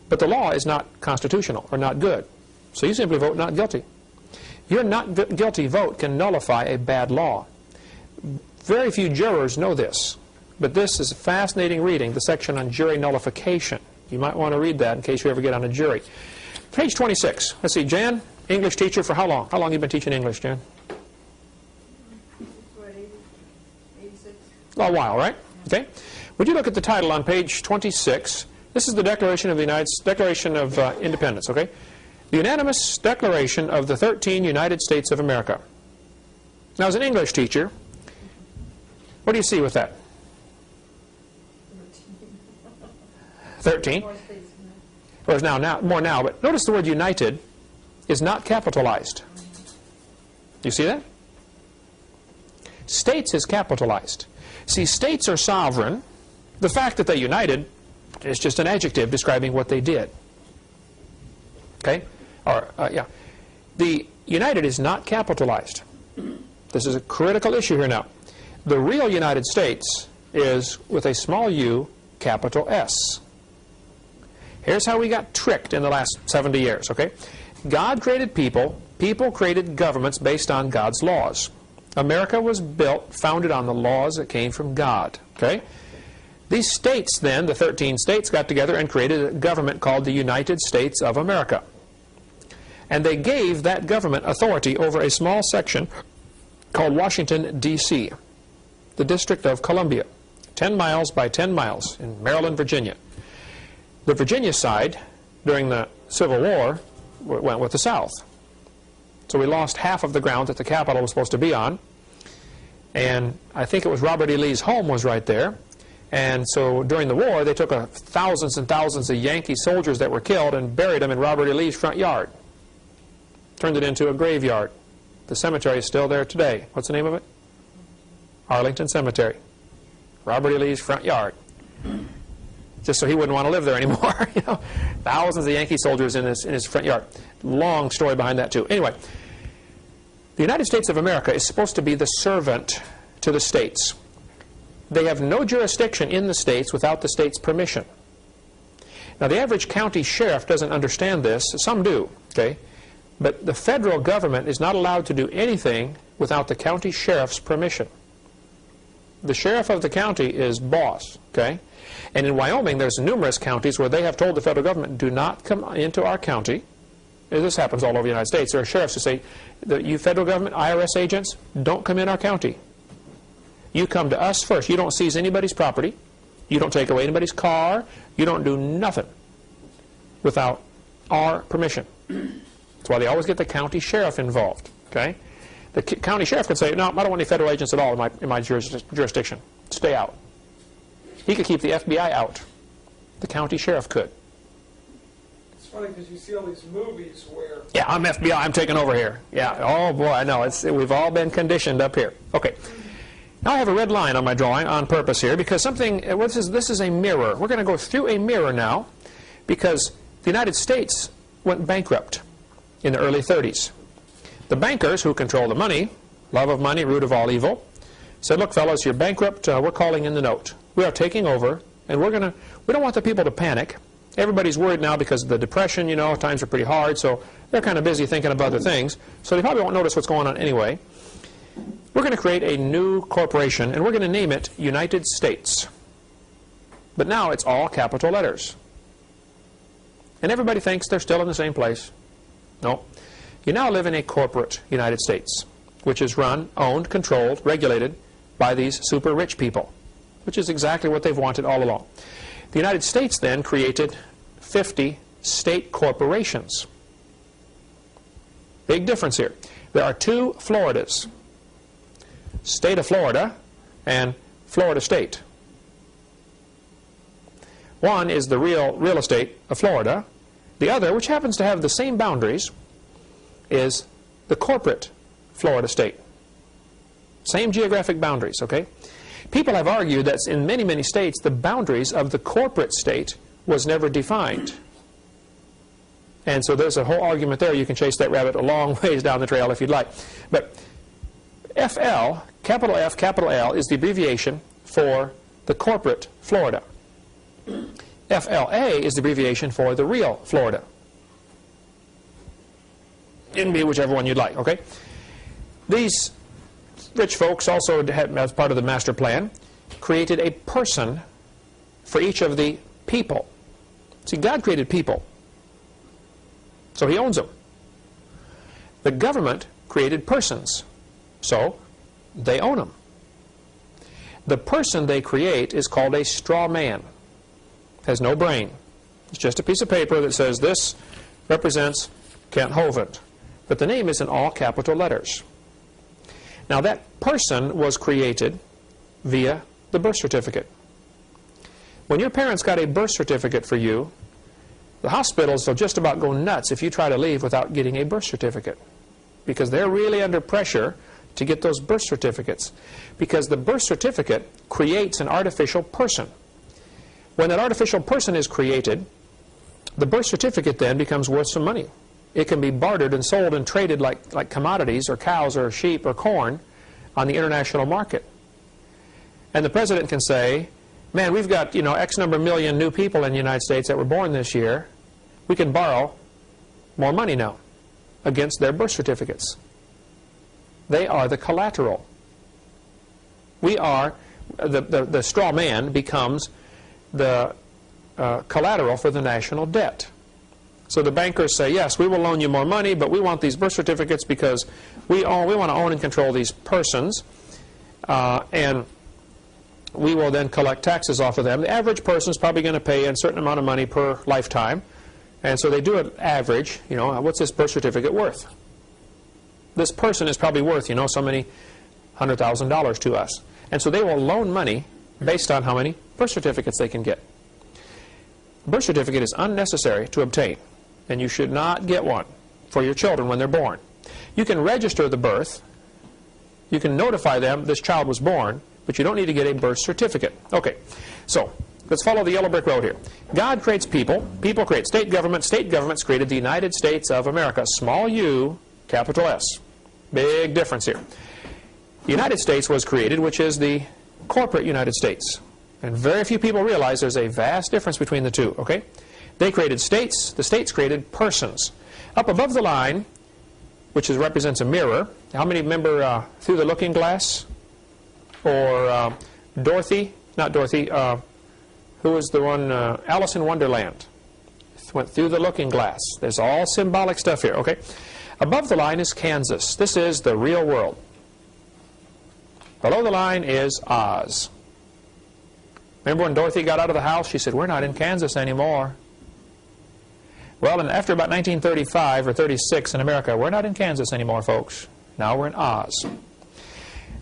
but the law is not constitutional or not good. So you simply vote not guilty. Your not guilty vote can nullify a bad law. Very few jurors know this, but this is fascinating reading, the section on jury nullification. You might want to read that in case you ever get on a jury. Page 26. Let's see, Jan, English teacher for how long? How long have you been teaching English, Jan? 86. A while, right? Okay. Would you look at the title on page 26? This is the Declaration of Independence, okay? The unanimous declaration of the 13 United States of America. Now, as an English teacher, what do you see with that? 13. Well, it's more now, but notice the word united is not capitalized. You see that? States is capitalized. See, states are sovereign. The fact that they united is just an adjective describing what they did. Okay? Or, yeah. The united is not capitalized. This is a critical issue here now. The real United States is with a small u, capital S. Here's how we got tricked in the last 70 years, okay? God created people. People created governments based on God's laws. America was founded on the laws that came from God, okay? These states then, the 13 states, got together and created a government called the United States of America. And they gave that government authority over a small section called Washington, D.C., the District of Columbia, 10 miles by 10 miles in Maryland, Virginia. The Virginia side, during the Civil War, went with the South. So we lost half of the ground that the capital was supposed to be on. And I think it was Robert E. Lee's home was right there. And so during the war, they took thousands and thousands of Yankee soldiers that were killed and buried them in Robert E. Lee's front yard. Turned it into a graveyard. The cemetery is still there today. What's the name of it? Arlington Cemetery. Robert E. Lee's front yard. Just so he wouldn't want to live there anymore. You know, thousands of Yankee soldiers in his front yard. Long story behind that too. Anyway, the United States of America is supposed to be the servant to the states. They have no jurisdiction in the states without the state's permission. Now, the average county sheriff doesn't understand this. Some do, okay? But the federal government is not allowed to do anything without the county sheriff's permission. The sheriff of the county is boss, okay? And in Wyoming, there's numerous counties where they have told the federal government, do not come into our county. This happens all over the United States. There are sheriffs who say, you federal government, IRS agents, don't come in our county. You come to us first. You don't seize anybody's property. You don't take away anybody's car. You don't do nothing without our permission. That's why they always get the county sheriff involved, okay? The county sheriff can say, no, I don't want any federal agents at all in my jurisdiction. Stay out. He could keep the FBI out. The county sheriff could. It's funny because you see all these movies where... Yeah, I'm FBI. I'm taking over here. Yeah. Oh, boy, I know. We've all been conditioned up here. Okay. Now I have a red line on my drawing on purpose here because this is a mirror. We're going to go through a mirror now because the United States went bankrupt in the early 30s. The bankers who control the money love of money, root of all evil, said, look, fellas, you're bankrupt. We're calling in the note. We are taking over, and we don't want the people to panic. Everybody's worried now because of the depression, you know, times are pretty hard, so they're kind of busy thinking of other things, so they probably won't notice what's going on anyway. We're going to create a new corporation, and we're going to name it United States. But now it's all capital letters. And everybody thinks they're still in the same place. No. You now live in a corporate United States, which is run, owned, controlled, regulated by these super rich people, which is exactly what they've wanted all along. The United States then created 50 state corporations. Big difference here. There are two Floridas, State of Florida and Florida State. One is the real estate of Florida. The other, which happens to have the same boundaries, is the corporate Florida State. Same geographic boundaries, okay? People have argued that in many, many states, the boundaries of the corporate state was never defined. And so there's a whole argument there. You can chase that rabbit a long ways down the trail if you'd like. But FL, capital F, capital L, is the abbreviation for the corporate Florida. FLA is the abbreviation for the real Florida. It can be whichever one you'd like, okay? These rich folks also, as part of the master plan, created a person for each of the people. See, God created people, so He owns them. The government created persons, so they own them. The person they create is called a straw man. Has no brain. It's just a piece of paper that says this represents Kent Hovind. But the name is in all capital letters. Now that person was created via the birth certificate. When your parents got a birth certificate for you, the hospitals will just about go nuts if you try to leave without getting a birth certificate, because they're really under pressure to get those birth certificates, because the birth certificate creates an artificial person. When that artificial person is created, the birth certificate then becomes worth some money. It can be bartered and sold and traded like commodities or cows or sheep or corn on the international market. And the president can say, man, we've got, X number million new people in the United States that were born this year. We can borrow more money now against their birth certificates. They are the collateral. We are, the straw man becomes the collateral for the national debt. So the bankers say, yes, we will loan you more money, but we want these birth certificates because we want to own and control these persons, and we will then collect taxes off of them. The average person is probably going to pay a certain amount of money per lifetime, and so they do an average. What's this birth certificate worth? This person is probably worth, so many $100,000 to us. And so they will loan money based on how many birth certificates they can get. Birth certificate is unnecessary to obtain, and you should not get one for your children when they're born. You can register the birth. You can notify them this child was born, but you don't need to get a birth certificate. Okay, so let's follow the yellow brick road here. God creates people. People create state government. State governments created the United States of America. Small u, capital S. Big difference here. The United States was created, which is the corporate United States. And very few people realize there's a vast difference between the two, okay? They created states. The states created persons. Up above the line, which represents a mirror, how many remember Through the Looking Glass? Or Dorothy? Not Dorothy. Who was the one? Alice in Wonderland. Went through the looking glass. There's all symbolic stuff here, okay? Above the line is Kansas. This is the real world. Below the line is Oz. Remember when Dorothy got out of the house, she said, we're not in Kansas anymore. Well, and after about 1935 or 36 in America, we're not in Kansas anymore, folks. Now we're in Oz.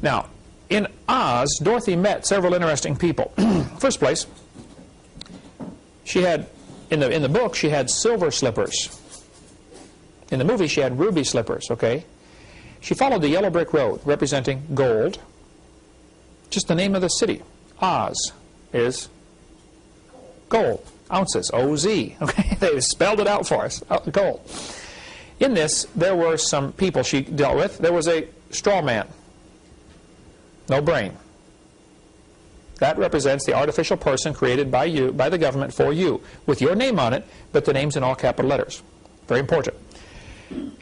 Now, in Oz, Dorothy met several interesting people. First place, she had, in the book, she had silver slippers. In the movie, she had ruby slippers, okay? She followed the yellow brick road, representing gold. Just the name of the city, Oz, is gold. Ounces, O-Z. Okay, they spelled it out for us. Gold. In this, there were some people she dealt with. There was a straw man. No brain. That represents the artificial person created by you, by the government for you, with your name on it, but the name's in all capital letters. Very important.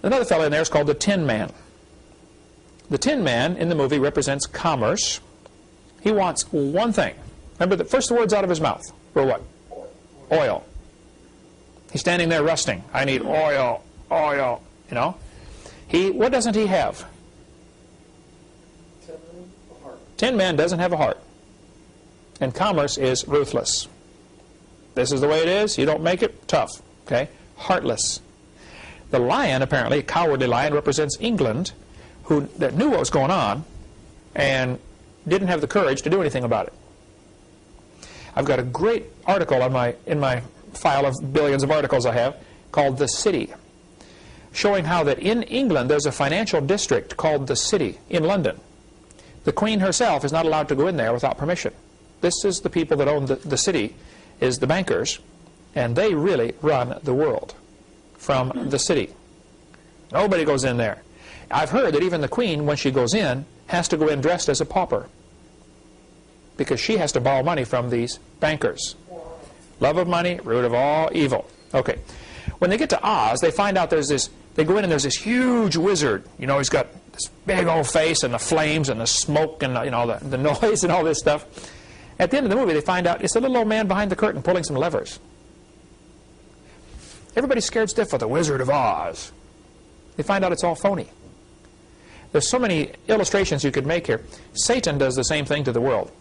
Another fellow in there is called the Tin Man. The Tin Man in the movie represents commerce. He wants one thing. Remember, the first words out of his mouth were what? Oil. He's standing there rusting. I need oil, oil, you know. What doesn't he have? Tin Man doesn't have a heart. And commerce is ruthless. This is the way it is. You don't make it, tough. Okay? Heartless. The lion, apparently, a cowardly lion, represents England, that knew what was going on and didn't have the courage to do anything about it. I've got a great article in my file of billions of articles I have called The City, showing how that in England there's a financial district called The City in London. The Queen herself is not allowed to go in there without permission. This is the people that own the city, is the bankers, and they really run the world from the city. Nobody goes in there. I've heard that even the Queen, when she goes in, has to go in dressed as a pauper because she has to borrow money from these bankers. Love of money, root of all evil. Okay. When they get to Oz, they find out they go in and there's this huge wizard. You know, he's got this big old face and the flames and the smoke and the noise and all this stuff. At the end of the movie, they find out it's a little old man behind the curtain pulling some levers. Everybody's scared stiff of the Wizard of Oz. They find out it's all phony. There's so many illustrations you could make here. Satan does the same thing to the world.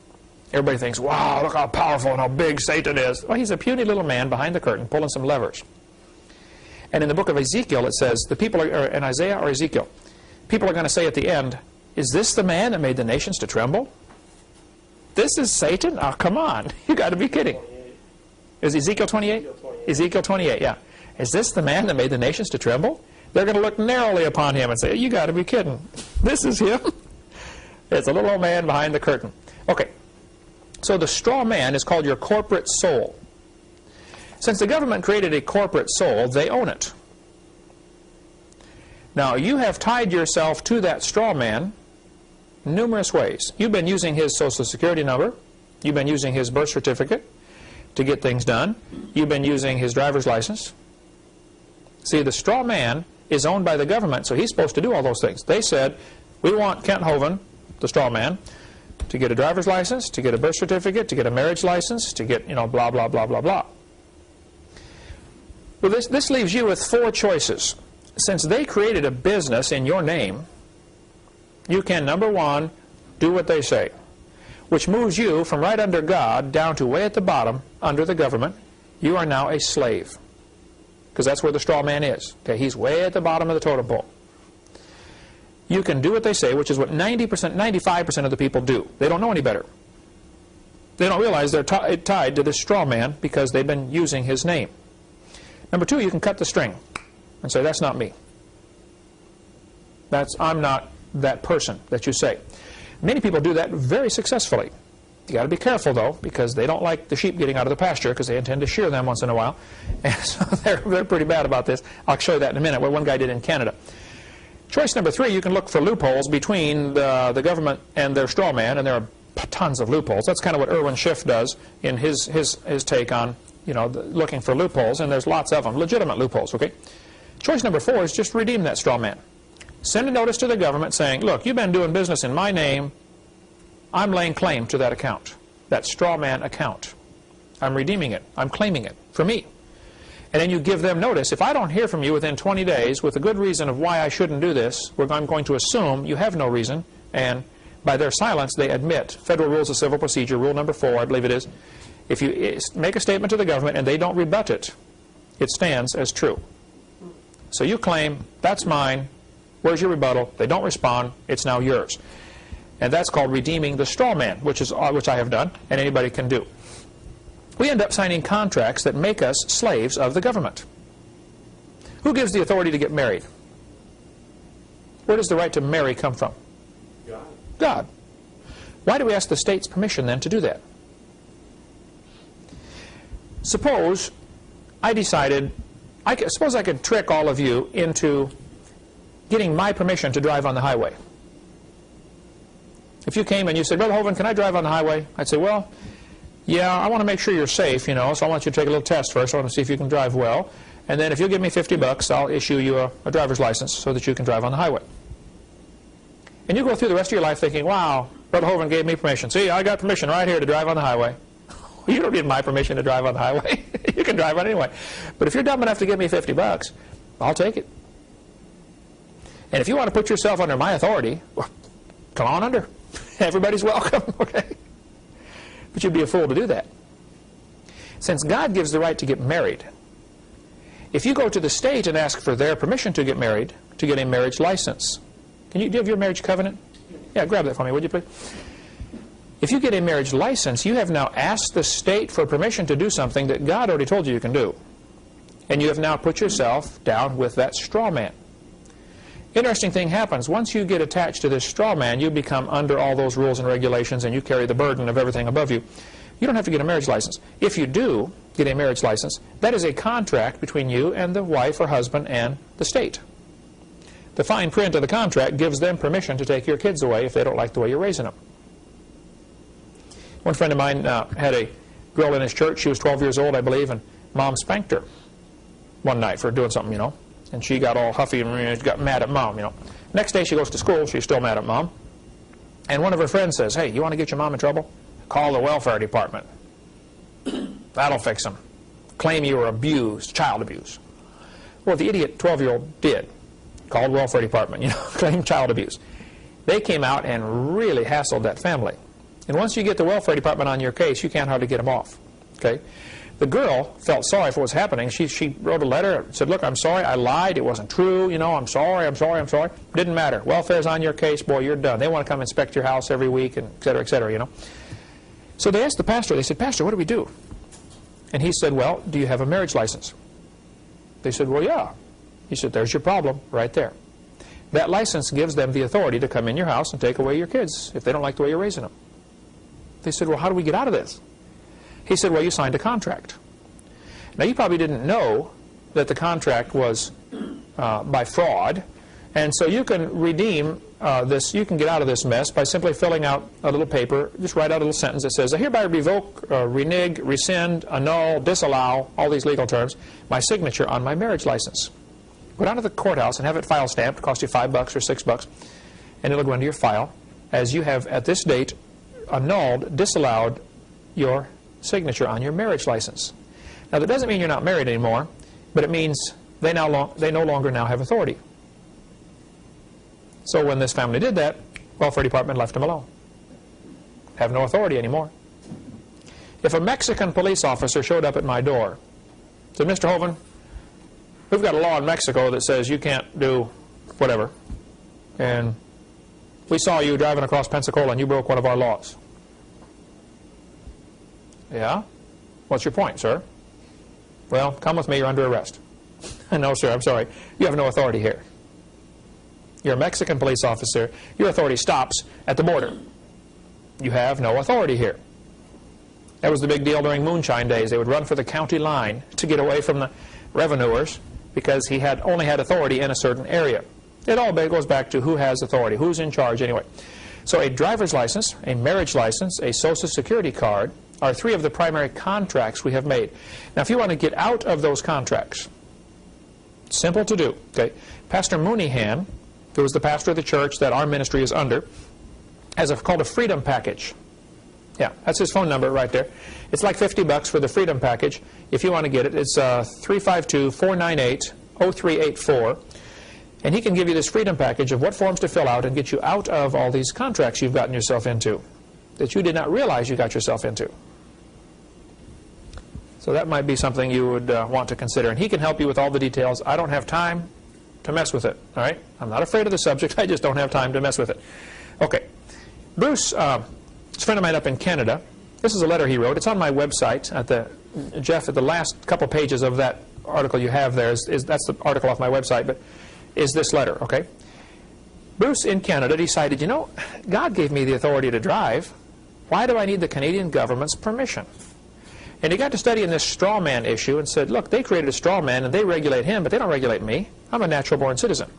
Everybody thinks, wow, look how powerful and how big Satan is. Well, he's a puny little man behind the curtain pulling some levers. And in the book of Ezekiel, it says, the people are, in Isaiah or Ezekiel, people are going to say at the end, is this the man that made the nations to tremble? This is Satan? Oh, come on. You got to be kidding. 28. Is Ezekiel 28? Ezekiel 28, yeah. Is this the man that made the nations to tremble? They're going to look narrowly upon him and say, you got to be kidding. This is him. It's a little old man behind the curtain. Okay. So the straw man is called your corporate soul. Since the government created a corporate soul, they own it. Now, you have tied yourself to that straw man numerous ways. You've been using his Social Security number. You've been using his birth certificate to get things done. You've been using his driver's license. See, the straw man is owned by the government, so he's supposed to do all those things. They said, we want Kent Hovind, the straw man, to get a driver's license, to get a birth certificate, to get a marriage license, to get, blah, blah, blah, blah, blah. Well, this leaves you with four choices. Since they created a business in your name, you can, number one, do what they say, which moves you from right under God down to way at the bottom under the government. You are now a slave, because that's where the straw man is. Okay, he's way at the bottom of the totem pole. You can do what they say, which is what 90%, 95% of the people do. They don't know any better. They don't realize they're tied to this straw man because they've been using his name. Number two, you can cut the string and say, that's not me. I'm not that person that you say. Many people do that very successfully. You got to be careful, though, because they don't like the sheep getting out of the pasture because they intend to shear them once in a while. And so they're pretty bad about this. I'll show you that in a minute, what one guy did in Canada. Choice number three, you can look for loopholes between the government and their straw man, and there are tons of loopholes. That's kind of what Irwin Schiff does in his take on, looking for loopholes, and there's lots of them, legitimate loopholes, okay? Choice number four is just redeem that straw man. Send a notice to the government saying, look, you've been doing business in my name. I'm laying claim to that account, that straw man account. I'm redeeming it. I'm claiming it for me. And then you give them notice. If I don't hear from you within 20 days with a good reason of why I shouldn't do this, I'm going to assume you have no reason, and by their silence they admit. Federal Rules of Civil Procedure, rule number 4, I believe it is. If you make a statement to the government and they don't rebut it, it stands as true. So you claim, that's mine. Where's your rebuttal? They don't respond. It's now yours. And that's called redeeming the straw man, which I have done, and anybody can do. We end up signing contracts that make us slaves of the government. Who gives the authority to get married? Where does the right to marry come from? God. God. Why do we ask the state's permission then to do that? Suppose I decided, suppose I could trick all of you into getting my permission to drive on the highway. If you came and you said, Brother Hovind, can I drive on the highway? I'd say, well, yeah, I want to make sure you're safe, you know, so I want you to take a little test first. I want to see if you can drive well. And then if you'll give me $50, I'll issue you a driver's license so that you can drive on the highway. And you go through the rest of your life thinking, wow, Brother Hovind gave me permission. See, I got permission right here to drive on the highway. You don't need my permission to drive on the highway. You can drive on anyway. But if you're dumb enough to give me $50, I'll take it. And if you want to put yourself under my authority, well, come on under. Everybody's welcome, okay? But you'd be a fool to do that. Since God gives the right to get married, if you go to the state and ask for their permission to get married, to get a marriage license, do you have your marriage covenant? Yeah, grab that for me, would you please? If you get a marriage license, you have now asked the state for permission to do something that God already told you can do. And you have now put yourself down with that straw man. Interesting thing happens. Once you get attached to this straw man, you become under all those rules and regulations, and you carry the burden of everything above you. You don't have to get a marriage license. If you do get a marriage license, that is a contract between you and the wife or husband and the state. The fine print of the contract gives them permission to take your kids away if they don't like the way you're raising them. One friend of mine had a girl in his church. She was 12 years old, I believe, and Mom spanked her one night for doing something, you know. And she got all huffy and got mad at Mom, you know. Next day she goes to school. She's still mad at Mom. And one of her friends says, hey, you want to get your mom in trouble? Call the welfare department. That'll fix them. Claim you were abused, child abuse. Well, the idiot 12-year-old did. Called welfare department, you know, claimed child abuse. They came out and really hassled that family. And once you get the welfare department on your case, you can't hardly get them off. Okay? The girl felt sorry for what was happening. She wrote a letter, said, look, I'm sorry, I lied, it wasn't true, you know, I'm sorry. Didn't matter. Welfare's on your case, boy, you're done. They want to come inspect your house every week, and et cetera, you know. So they asked the pastor, they said, Pastor, what do we do? And he said, well, do you have a marriage license? They said, well, yeah. He said, there's your problem right there. That license gives them the authority to come in your house and take away your kids if they don't like the way you're raising them. They said, well, how do we get out of this? He said, well, you signed a contract. Now, you probably didn't know that the contract was by fraud, and so you can redeem this, you can get out of this mess by simply filling out a little paper, just write out a little sentence that says, I hereby revoke, renege, rescind, annul, disallow, all these legal terms, my signature on my marriage license. Go down to the courthouse and have it file stamped. It costs you $5 or $6, and it'll go into your file as you have, at this date, annulled, disallowed your signature on your marriage license. Now, that doesn't mean you're not married anymore, but it means they no longer now have authority. So when this family did that, welfare department left them alone. Have no authority anymore. If a Mexican police officer showed up at my door, said, Mr. Hovind, we've got a law in Mexico that says you can't do whatever, and we saw you driving across Pensacola and you broke one of our laws. Yeah? What's your point, sir? Well, come with me, you're under arrest. No, sir, I'm sorry. You have no authority here. You're a Mexican police officer. Your authority stops at the border. You have no authority here. That was the big deal during moonshine days. They would run for the county line to get away from the revenuers because he had only had authority in a certain area. It all goes back to who has authority, who's in charge anyway. So a driver's license, a marriage license, a Social Security card are three of the primary contracts we have made. Now, if you want to get out of those contracts, simple to do. Okay, Pastor Mooneyhan, who is the pastor of the church that our ministry is under, has called a freedom package. Yeah, that's his phone number right there. It's like $50 for the freedom package. If you want to get it, it's 352-498-0384. And he can give you this freedom package of what forms to fill out and get you out of all these contracts you've gotten yourself into that you did not realize you got yourself into. So that might be something you would want to consider. And he can help you with all the details. I don't have time to mess with it. All right? I'm not afraid of the subject. I just don't have time to mess with it. Okay. Bruce, a friend of mine up in Canada, this is a letter he wrote. It's on my website. Jeff, at the last couple pages of that article you have there, that's the article off my website, but is this letter, okay? Bruce in Canada decided, you know, God gave me the authority to drive. Why do I need the Canadian government's permission? And he got to studying this straw man issue and said, look, they created a straw man and they regulate him, but they don't regulate me. I'm a natural born citizen.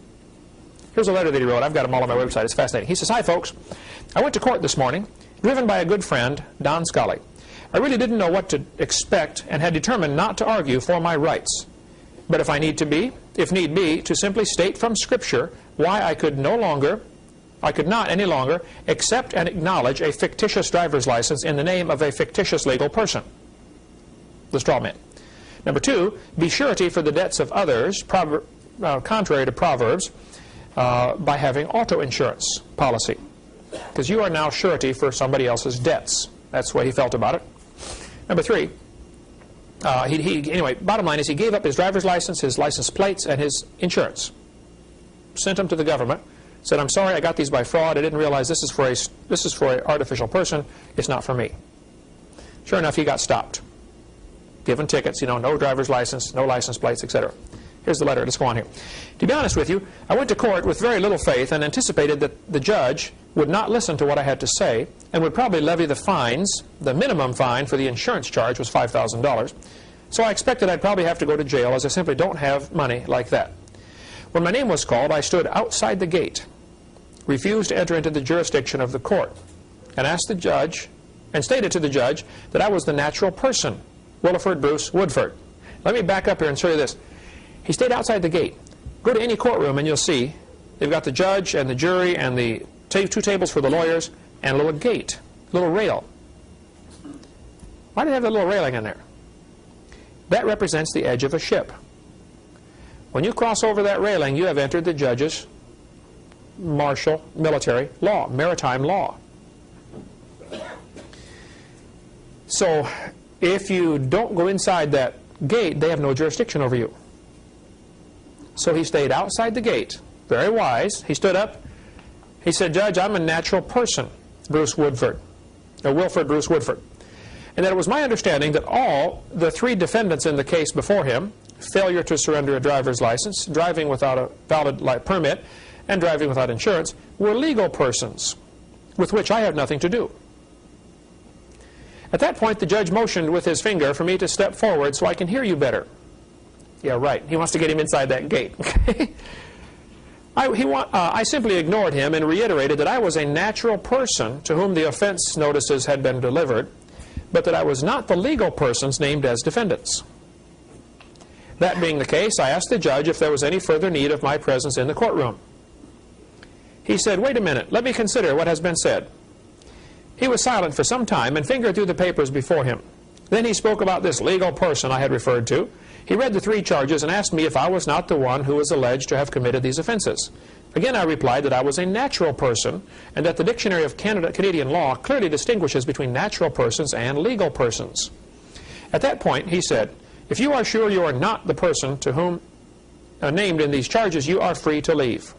Here's a letter that he wrote. I've got them all on my website. It's fascinating. He says, "Hi, folks. I went to court this morning, driven by a good friend, Don Scully. I really didn't know what to expect and had determined not to argue for my rights. But if need be, to simply state from Scripture why I could not any longer accept and acknowledge a fictitious driver's license in the name of a fictitious legal person." The straw man. Number 2, be surety for the debts of others, contrary to Proverbs, by having auto insurance policy. Because you are now surety for somebody else's debts. That's the way he felt about it. Number 3, anyway, bottom line is he gave up his driver's license, his license plates, and his insurance. Sent them to the government. Said, "I'm sorry, I got these by fraud. I didn't realize this is for an artificial person. It's not for me." Sure enough, he got stopped. Given tickets, no driver's license, no license plates, etc. Here's the letter. Let's go on here. To be honest with you, I went to court with very little faith and anticipated that the judge would not listen to what I had to say and would probably levy the fines. The minimum fine for the insurance charge was $5,000. So I expected I'd probably have to go to jail, as I simply don't have money like that. When my name was called, I stood outside the gate, refused to enter into the jurisdiction of the court, and stated to the judge that I was the natural person, Williford Bruce Woodford. Let me back up here and show you this. He stayed outside the gate. Go to any courtroom and you'll see they've got the judge and the jury and the 2 tables for the lawyers and a little gate, a little rail. Why do they have that little railing in there? That represents the edge of a ship. When you cross over that railing, you have entered the judge's martial military law, maritime law. So if you don't go inside that gate, they have no jurisdiction over you. So he stayed outside the gate. Very wise. He stood up. He said, "Judge, I'm a natural person, Bruce Woodford, or Wilford Bruce Woodford." And that it was my understanding that all the 3 defendants in the case before him, failure to surrender a driver's license, driving without a valid permit, and driving without insurance, were legal persons with which I have nothing to do. At that point, the judge motioned with his finger for me to step forward so I can hear you better. Yeah, right. He wants to get him inside that gate. I simply ignored him and reiterated that I was a natural person to whom the offense notices had been delivered, but that I was not the legal persons named as defendants. That being the case, I asked the judge if there was any further need of my presence in the courtroom. He said, "Wait a minute, let me consider what has been said." He was silent for some time and fingered through the papers before him. Then he spoke about this legal person I had referred to. He read the 3 charges and asked me if I was not the one who was alleged to have committed these offenses. Again, I replied that I was a natural person and that the Dictionary of Canadian Law clearly distinguishes between natural persons and legal persons. At that point, he said, "If you are sure you are not the person to whom named in these charges, you are free to leave.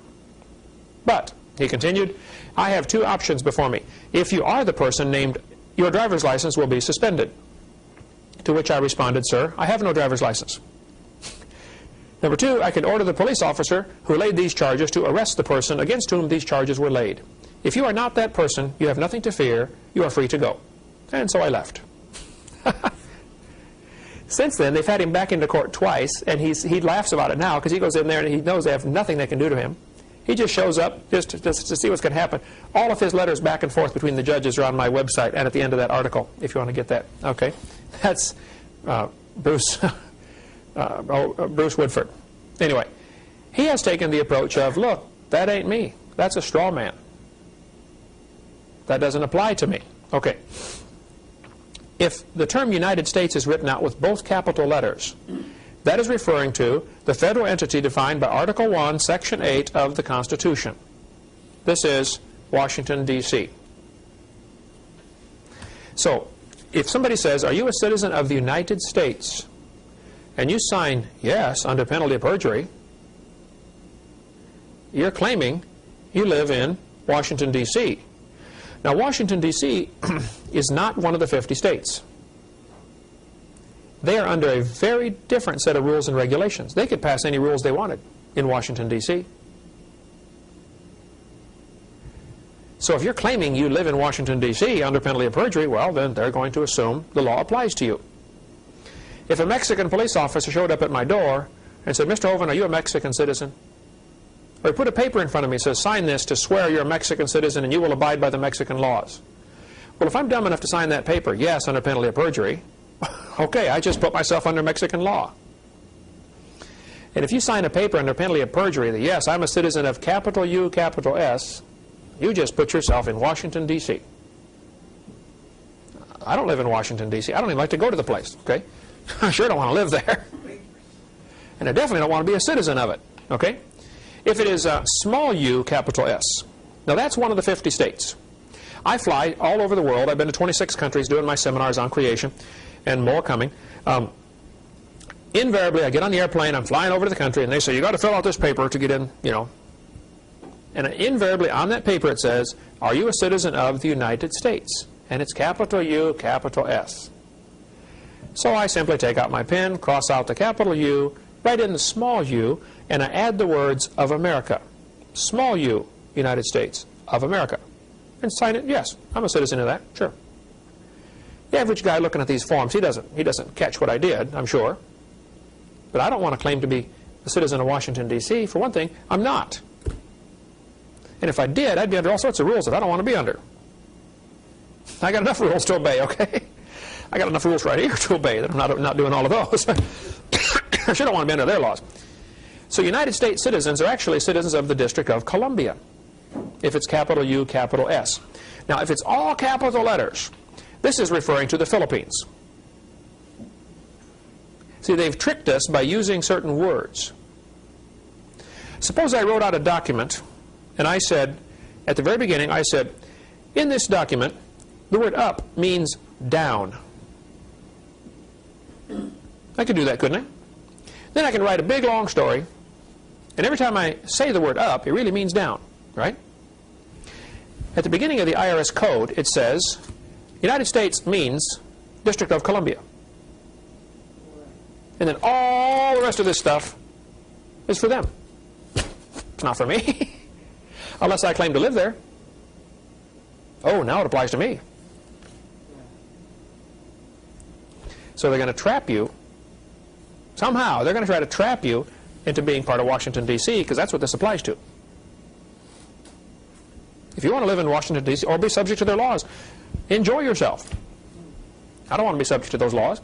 But," he continued, "I have 2 options before me. If you are the person named, your driver's license will be suspended." To which I responded, "Sir, I have no driver's license." Number 2, I can order the police officer who laid these charges to arrest the person against whom these charges were laid. If you are not that person, you have nothing to fear. You are free to go. And so I left. Since then, they've had him back into court twice, and he laughs about it now because he goes in there and he knows they have nothing they can do to him. He just shows up just to see what's going to happen. All of his letters back and forth between the judges are on my website and at the end of that article, if you want to get that. Okay, that's Bruce Woodford. Anyway, he has taken the approach of, look, that ain't me. That's a straw man. That doesn't apply to me. Okay. If the term United States is written out with both capital letters, that is referring to the federal entity defined by Article 1, Section 8 of the Constitution. This is Washington, D.C. So, if somebody says, "Are you a citizen of the United States?" and you sign yes under penalty of perjury, you're claiming you live in Washington, D.C. Now, Washington, D.C. is not one of the 50 states. They are under a very different set of rules and regulations. They could pass any rules they wanted in Washington, D.C. So if you're claiming you live in Washington, D.C. under penalty of perjury, well, then they're going to assume the law applies to you. If a Mexican police officer showed up at my door and said, "Mr. Hovind, are you a Mexican citizen?" Or he put a paper in front of me and says, sign this to swear you're a Mexican citizen and you will abide by the Mexican laws. Well, if I'm dumb enough to sign that paper, yes, under penalty of perjury, okay, I just put myself under Mexican law. And if you sign a paper under penalty of perjury that, yes, I'm a citizen of capital U, capital S, you just put yourself in Washington, D.C. I don't live in Washington, D.C. I don't even like to go to the place, okay? I sure don't want to live there. And I definitely don't want to be a citizen of it, okay? If it is small u, capital S, now that's one of the 50 states. I fly all over the world. I've been to 26 countries doing my seminars on creation, and more coming. Invariably, I get on the airplane, I'm flying over to the country, and they say, you got to fill out this paper to get in, you know. And invariably on that paper it says, are you a citizen of the United States? And it's capital U, capital S. So I simply take out my pen, cross out the capital U, write in the small u, and I add the words of America. Small u, United States of America. And sign it, yes, I'm a citizen of that, sure. The average guy looking at these forms, he doesn't catch what I did, I'm sure. But I don't want to claim to be a citizen of Washington, D.C. For one thing, I'm not. And if I did, I'd be under all sorts of rules that I don't want to be under. I got enough rules to obey, okay? I got enough rules right here to obey that I'm not doing all of those. I sure don't want to be under their laws. So United States citizens are actually citizens of the District of Columbia, if it's capital U, capital S. Now, if it's all capital letters, this is referring to the Philippines. See, they've tricked us by using certain words. Suppose I wrote out a document, and I said, at the very beginning, I said, in this document, the word up means down. I could do that, couldn't I? Then I can write a big, long story, and every time I say the word up, it really means down, right? At the beginning of the IRS code, it says, United States means District of Columbia. And then all the rest of this stuff is for them. It's not for me. Unless I claim to live there. Oh, now it applies to me. So they're going to trap you. Somehow, they're going to try to trap you into being part of Washington, D.C., because that's what this applies to. If you want to live in Washington, D.C., or be subject to their laws, enjoy yourself. I don't want to be subject to those laws.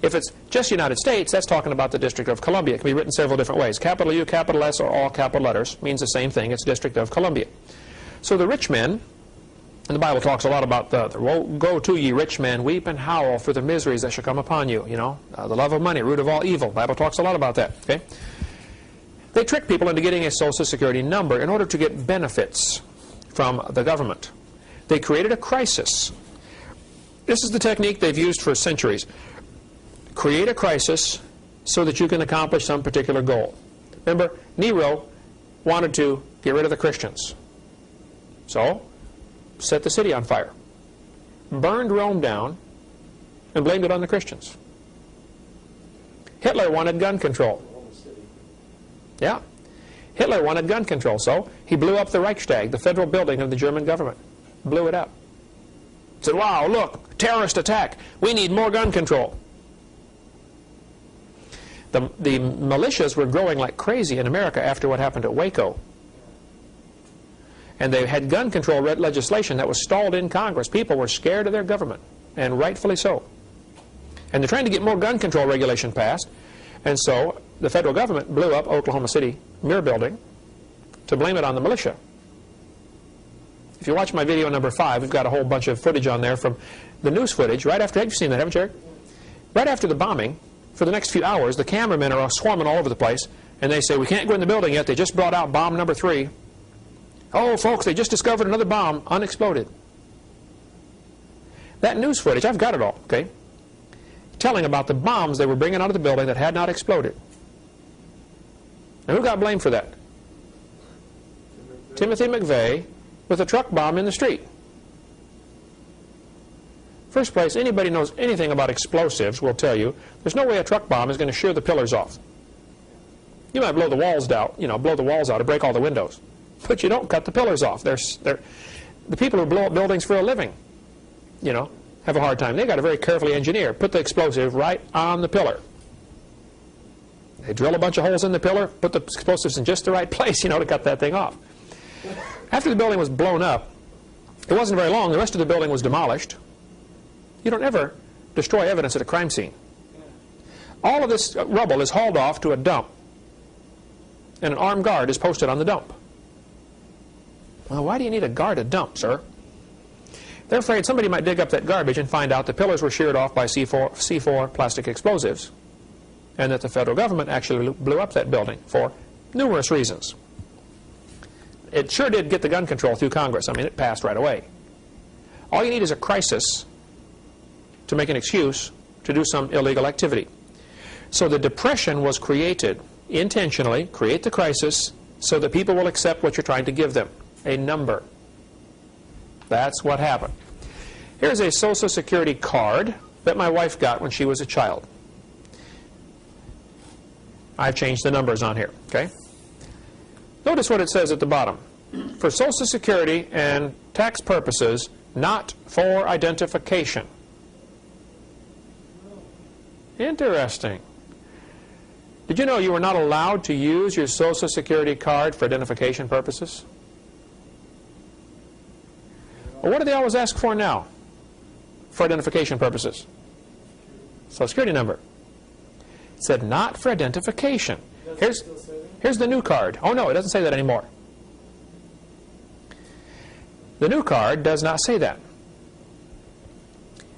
If it's just United States, that's talking about the District of Columbia. It can be written several different ways. Capital U, capital S, or all capital letters means the same thing. It's District of Columbia. So the rich men, and the Bible talks a lot about the woe go to ye rich men, weep and howl for the miseries that shall come upon you. You know, the love of money, root of all evil. The Bible talks a lot about that. Okay? They trick people into getting a Social Security number in order to get benefits from the government. They created a crisis. This is the technique they've used for centuries. Create a crisis so that you can accomplish some particular goal. Remember, Nero wanted to get rid of the Christians. So, set the city on fire. Burned Rome down and blamed it on the Christians. Hitler wanted gun control. Yeah. Hitler wanted gun control, so he blew up the Reichstag, the federal building of the German government. Blew it up. Said, wow, look, terrorist attack. We need more gun control. The militias were growing like crazy in America after what happened at Waco. And they had gun control legislation that was stalled in Congress. People were scared of their government, and rightfully so. And they're trying to get more gun control regulation passed. And so the federal government blew up Oklahoma City Mirror Building to blame it on the militia. If you watch my video number 5, we've got a whole bunch of footage on there from the news footage. Right after, have you seen that, haven't you, Eric? Right after the bombing, for the next few hours, the cameramen are swarming all over the place, and they say, we can't go in the building yet. They just brought out bomb number 3. Oh, folks, they just discovered another bomb, unexploded. That news footage, I've got it all, okay? Telling about the bombs they were bringing out of the building that had not exploded. Now, who got blamed for that? Timothy McVeigh with a truck bomb in the street. First place, anybody knows anything about explosives will tell you there's no way a truck bomb is going to shear the pillars off. You might blow the walls out, blow the walls out or break all the windows, but you don't cut the pillars off. The people who blow up buildings for a living, have a hard time. They got to very carefully engineer, put the explosive right on the pillar. They drill a bunch of holes in the pillar, put the explosives in just the right place, to cut that thing off. After the building was blown up, it wasn't very long. The rest of the building was demolished. You don't ever destroy evidence at a crime scene. All of this rubble is hauled off to a dump, and an armed guard is posted on the dump. Well, why do you need a guard at dump, sir? They're afraid somebody might dig up that garbage and find out the pillars were sheared off by C4 plastic explosives, and that the federal government actually blew up that building for numerous reasons. It sure did get the gun control through Congress. I mean, it passed right away. All you need is a crisis to make an excuse to do some illegal activity. So the Depression was created intentionally, create the crisis, so that people will accept what you're trying to give them, a number. That's what happened. Here's a Social Security card that my wife got when she was a child. I've changed the numbers on here, okay? Notice what it says at the bottom. For Social Security and tax purposes, not for identification. Interesting. Did you know you were not allowed to use your Social Security card for identification purposes? Well, what do they always ask for now for identification purposes? Social Security number. It said not for identification. Here's the new card. Oh no, it doesn't say that anymore. The new card does not say that.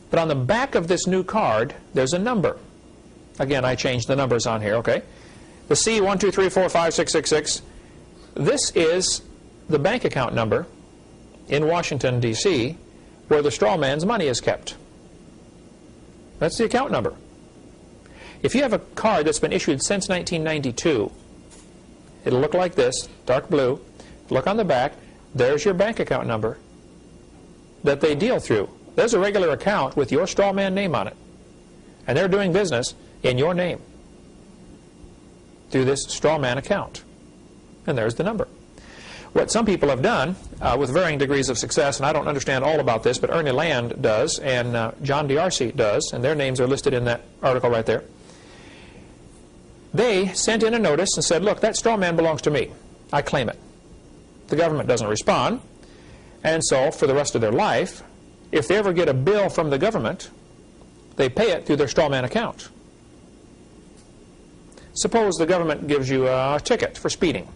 But on the back of this new card, there's a number. Again, I changed the numbers on here, okay? The C123456666. This is the bank account number in Washington, D.C., where the straw man's money is kept. That's the account number. If you have a card that's been issued since 1992, it'll look like this, dark blue. Look on the back. There's your bank account number that they deal through. There's a regular account with your straw man name on it. And they're doing business in your name through this straw man account. And there's the number. What some people have done, with varying degrees of success, and I don't understand all about this, but Ernie Land does, and John D'Arcy does, and their names are listed in that article right there. They sent in a notice and said, look, that straw man belongs to me. I claim it. The government doesn't respond, and so for the rest of their life, if they ever get a bill from the government, they pay it through their straw man account. Suppose the government gives you a ticket for speeding.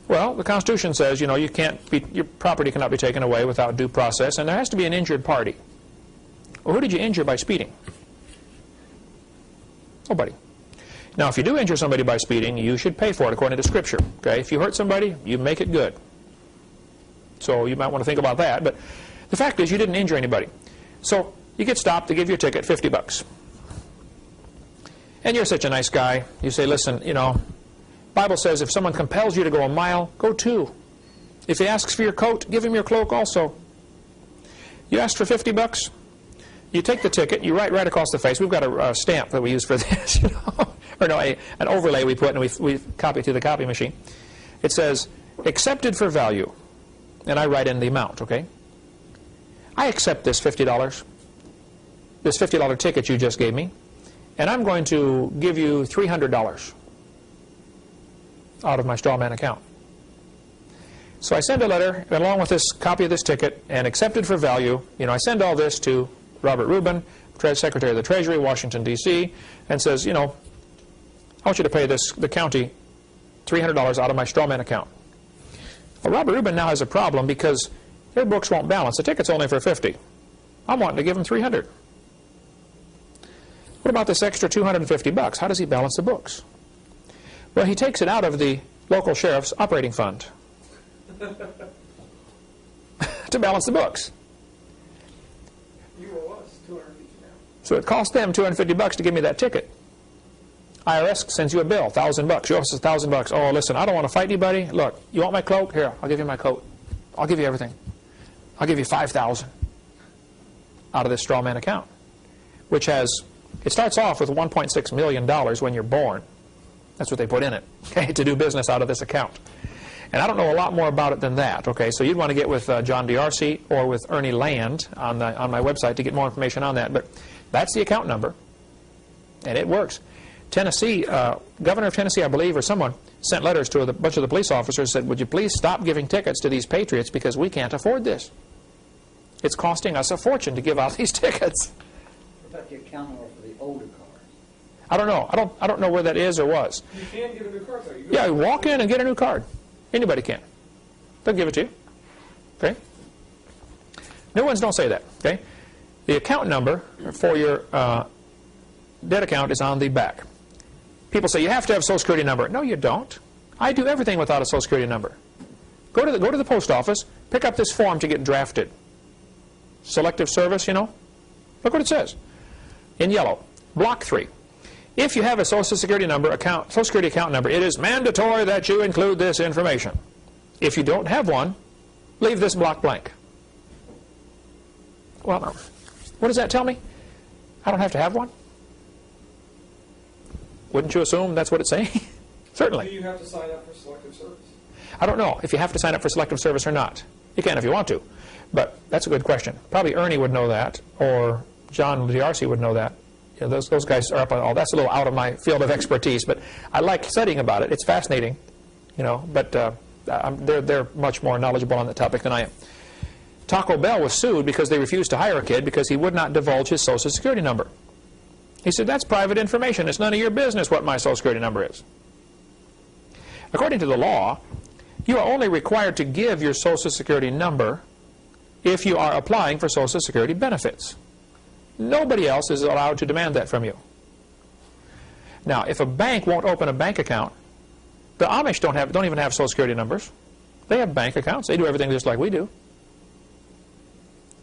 Well, the Constitution says, you can't be, your property cannot be taken away without due process, and there has to be an injured party. Well, who did you injure by speeding? Nobody. Now, if you do injure somebody by speeding, you should pay for it according to Scripture. Okay? If you hurt somebody, you make it good. So you might want to think about that. But the fact is, you didn't injure anybody. So you get stopped, they give you a ticket, $50. And you're such a nice guy. You say, listen, Bible says if someone compels you to go a mile, go 2. If he asks for your coat, give him your cloak also. You asked for $50. You take the ticket, you write right across the face. We've got a stamp that we use for this, or no, an overlay we put, and we copy it to the copy machine. It says, accepted for value. And I write in the amount, okay? I accept this $50, this $50 ticket you just gave me, and I'm going to give you $300 out of my straw man account. So I send a letter along with this copy of this ticket and accepted for value. I send all this to Robert Rubin, Secretary of the Treasury, Washington, D.C., and says, I want you to pay the county $300 out of my straw man account. Well, Robert Rubin now has a problem because their books won't balance. The ticket's only for $50. I'm wanting to give him $300. What about this extra $250? How does he balance the books? Well, he takes it out of the local sheriff's operating fund to balance the books. You owe us $250 now. So it cost them $250 to give me that ticket. IRS sends you a bill, $1,000. You owe us $1,000. Oh, listen, I don't want to fight anybody. Look, you want my cloak? Here, I'll give you my coat. I'll give you everything. I'll give you $5,000 out of this straw man account, which has, it starts off with $1.6 million when you're born. That's what they put in it, okay, to do business out of this account. And I don't know a lot more about it than that, okay? So you'd want to get with John D'Arcy or with Ernie Land on my website to get more information on that. But that's the account number, and it works. Tennessee, governor of Tennessee, I believe, or someone, sent letters to a bunch of the police officers, said, would you please stop giving tickets to these patriots because we can't afford this. It's costing us a fortune to give out these tickets. What about the account number for the older cars? I don't know. I don't know where that is or was. You can get a new card, though. Yeah, walk in and get a new card. Anybody can. They'll give it to you. Okay? New ones don't say that. Okay? The account number for your debt account is on the back. People say you have to have a Social Security number. No, you don't. I do everything without a Social Security number. Go to the post office, pick up this form to get drafted. Selective service, you know. Look what it says in yellow. Block 3. If you have a Social Security number Social Security account number, it is mandatory that you include this information. If you don't have one, leave this block blank. Well, no. What does that tell me? I don't have to have one? Wouldn't you assume that's what it's saying? Certainly. Do you have to sign up for selective service? I don't know if you have to sign up for selective service or not. You can if you want to. But that's a good question. Probably Ernie would know that, or John DRC would know that. You know, those guys are up on all. That's a little out of my field of expertise, but I like studying about it. It's fascinating, you know. But they're much more knowledgeable on the topic than I am. Taco Bell was sued because they refused to hire a kid because he would not divulge his Social Security number. He said, that's private information. It's none of your business what my Social Security number is. According to the law, you are only required to give your Social Security number if you are applying for Social Security benefits. Nobody else is allowed to demand that from you. Now, if a bank won't open a bank account, the Amish don't even have Social Security numbers. They have bank accounts. They do everything just like we do.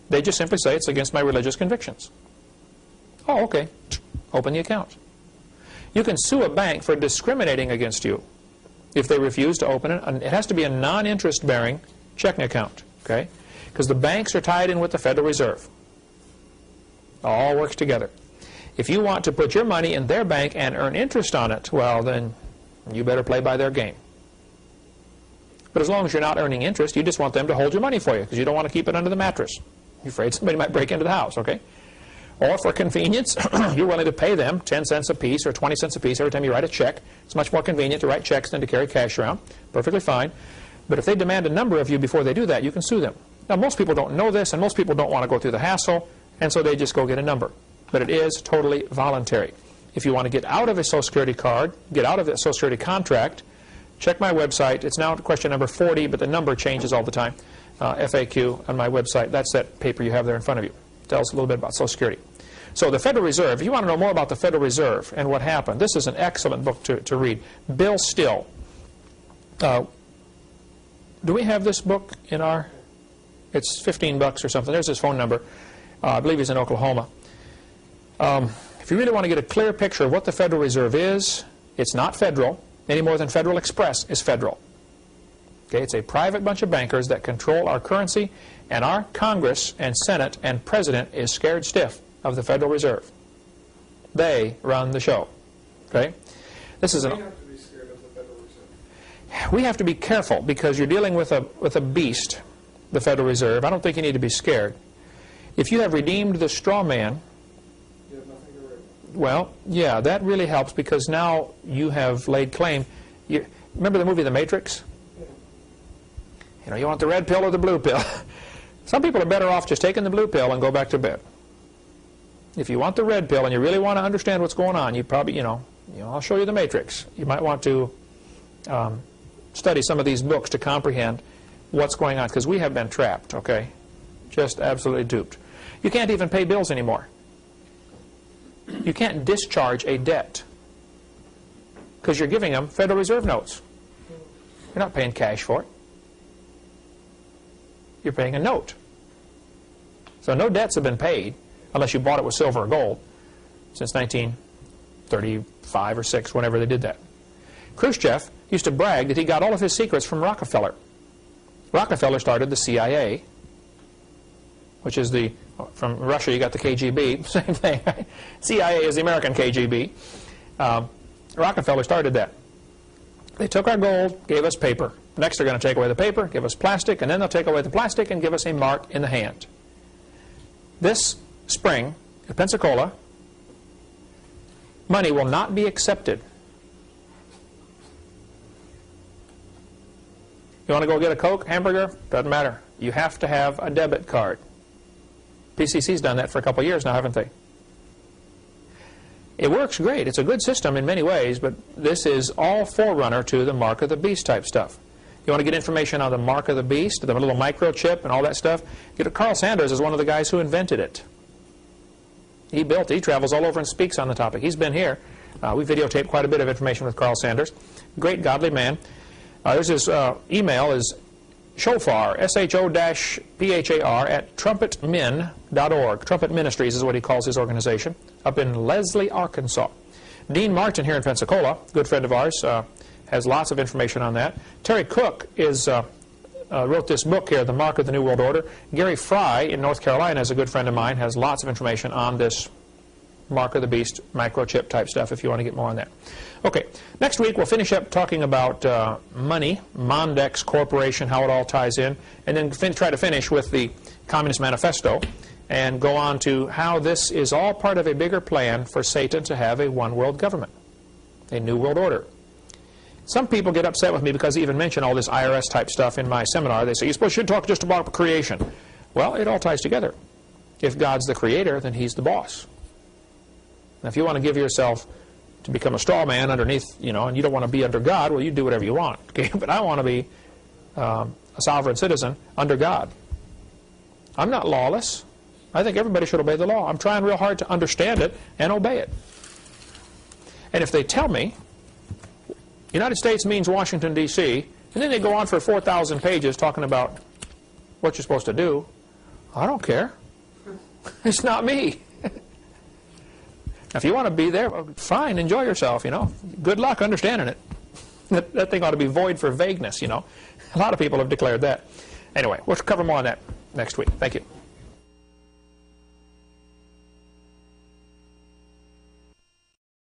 They just simply say it's against my religious convictions. Oh, okay. Open the account. You can sue a bank for discriminating against you if they refuse to open it. It has to be a non-interest bearing checking account, okay? Because the banks are tied in with the Federal Reserve. It all works together. If you want to put your money in their bank and earn interest on it, well, then you better play by their game. But as long as you're not earning interest, you just want them to hold your money for you because you don't want to keep it under the mattress. You're afraid somebody might break into the house, okay? Or for convenience, you're willing to pay them 10 cents a piece or 20 cents a piece every time you write a check. It's much more convenient to write checks than to carry cash around. Perfectly fine. But if they demand a number of you before they do that, you can sue them. Now, most people don't know this, and most people don't want to go through the hassle, and so they just go get a number. But it is totally voluntary. If you want to get out of a Social Security card, get out of a Social Security contract, check my website. It's now question number 40, but the number changes all the time. FAQ on my website. That's that paper you have there in front of you. It tells a little bit about Social Security. So the Federal Reserve, if you want to know more about the Federal Reserve and what happened, this is an excellent book to read. Bill Still. Do we have this book in our... It's $15 or something. There's his phone number. I believe he's in Oklahoma. If you really want to get a clear picture of what the Federal Reserve is, it's not federal, any more than Federal Express is federal. Okay, it's a private bunch of bankers that control our currency, and our Congress and Senate and President is scared stiff of the Federal Reserve. They run the show. Okay? This is We have to be scared of the Federal Reserve. We have to be careful because you're dealing with a beast, the Federal Reserve. I don't think you need to be scared. If you have redeemed the straw man, You have nothing to worry about. well, yeah, that really helps because now you have laid claim. Remember the movie The Matrix? Yeah. You know, you want the red pill or the blue pill. Some people are better off just taking the blue pill and go back to bed. If you want the red pill and you really want to understand what's going on, you probably, I'll show you The Matrix. You might want to study some of these books to comprehend what's going on, because we have been trapped, okay? Just absolutely duped. You can't even pay bills anymore. You can't discharge a debt because you're giving them Federal Reserve notes. You're not paying cash for it. You're paying a note. So no debts have been paid unless you bought it with silver or gold since 1935 or 6, whenever they did that. Khrushchev used to brag that he got all of his secrets from Rockefeller. Rockefeller started the CIA, which is from Russia you got the KGB, same thing. Right? CIA is the American KGB. Rockefeller started that. They took our gold, gave us paper. Next they're going to take away the paper, give us plastic, and then they'll take away the plastic and give us a mark in the hand. This spring, in Pensacola, money will not be accepted. You want to go get a Coke, hamburger? Doesn't matter. You have to have a debit card. PCC's done that for a couple of years now, haven't they? It works great. It's a good system in many ways, but this is all forerunner to the mark of the beast type stuff. You want to get information on the mark of the beast, the little microchip and all that stuff? Carl Sanders is one of the guys who invented it. He travels all over and speaks on the topic. He's been here. We videotaped quite a bit of information with Carl Sanders. Great godly man. There's his email is shofar, SHO-PHAR, at trumpetmin.org. Trumpet Ministries is what he calls his organization, up in Leslie, Arkansas. Dean Martin here in Pensacola, good friend of ours, has lots of information on that. Terry Cook wrote this book here, The Mark of the New World Order. Gary Fry in North Carolina is a good friend of mine, has lots of information on this Mark of the Beast microchip type stuff if you want to get more on that. Okay, next week we'll finish up talking about money, Mondex Corporation, how it all ties in, and then try to finish with the Communist Manifesto and go on to how this is all part of a bigger plan for Satan to have a one world government, a new world order. Some people get upset with me because I even mention all this IRS type stuff in my seminar. They say, you should talk just about creation. Well, it all ties together. If God's the creator, then he's the boss. Now, if you want to give yourself to become a straw man underneath, and you don't want to be under God, well, you do whatever you want. Okay? But I want to be a sovereign citizen under God. I'm not lawless. I think everybody should obey the law. I'm trying real hard to understand it and obey it. And if they tell me United States means Washington, D.C., and then they go on for 4,000 pages talking about what you're supposed to do, I don't care. It's not me. If you want to be there, well, fine, enjoy yourself, Good luck understanding it. That thing ought to be void for vagueness, A lot of people have declared that. Anyway, we'll cover more on that next week. Thank you.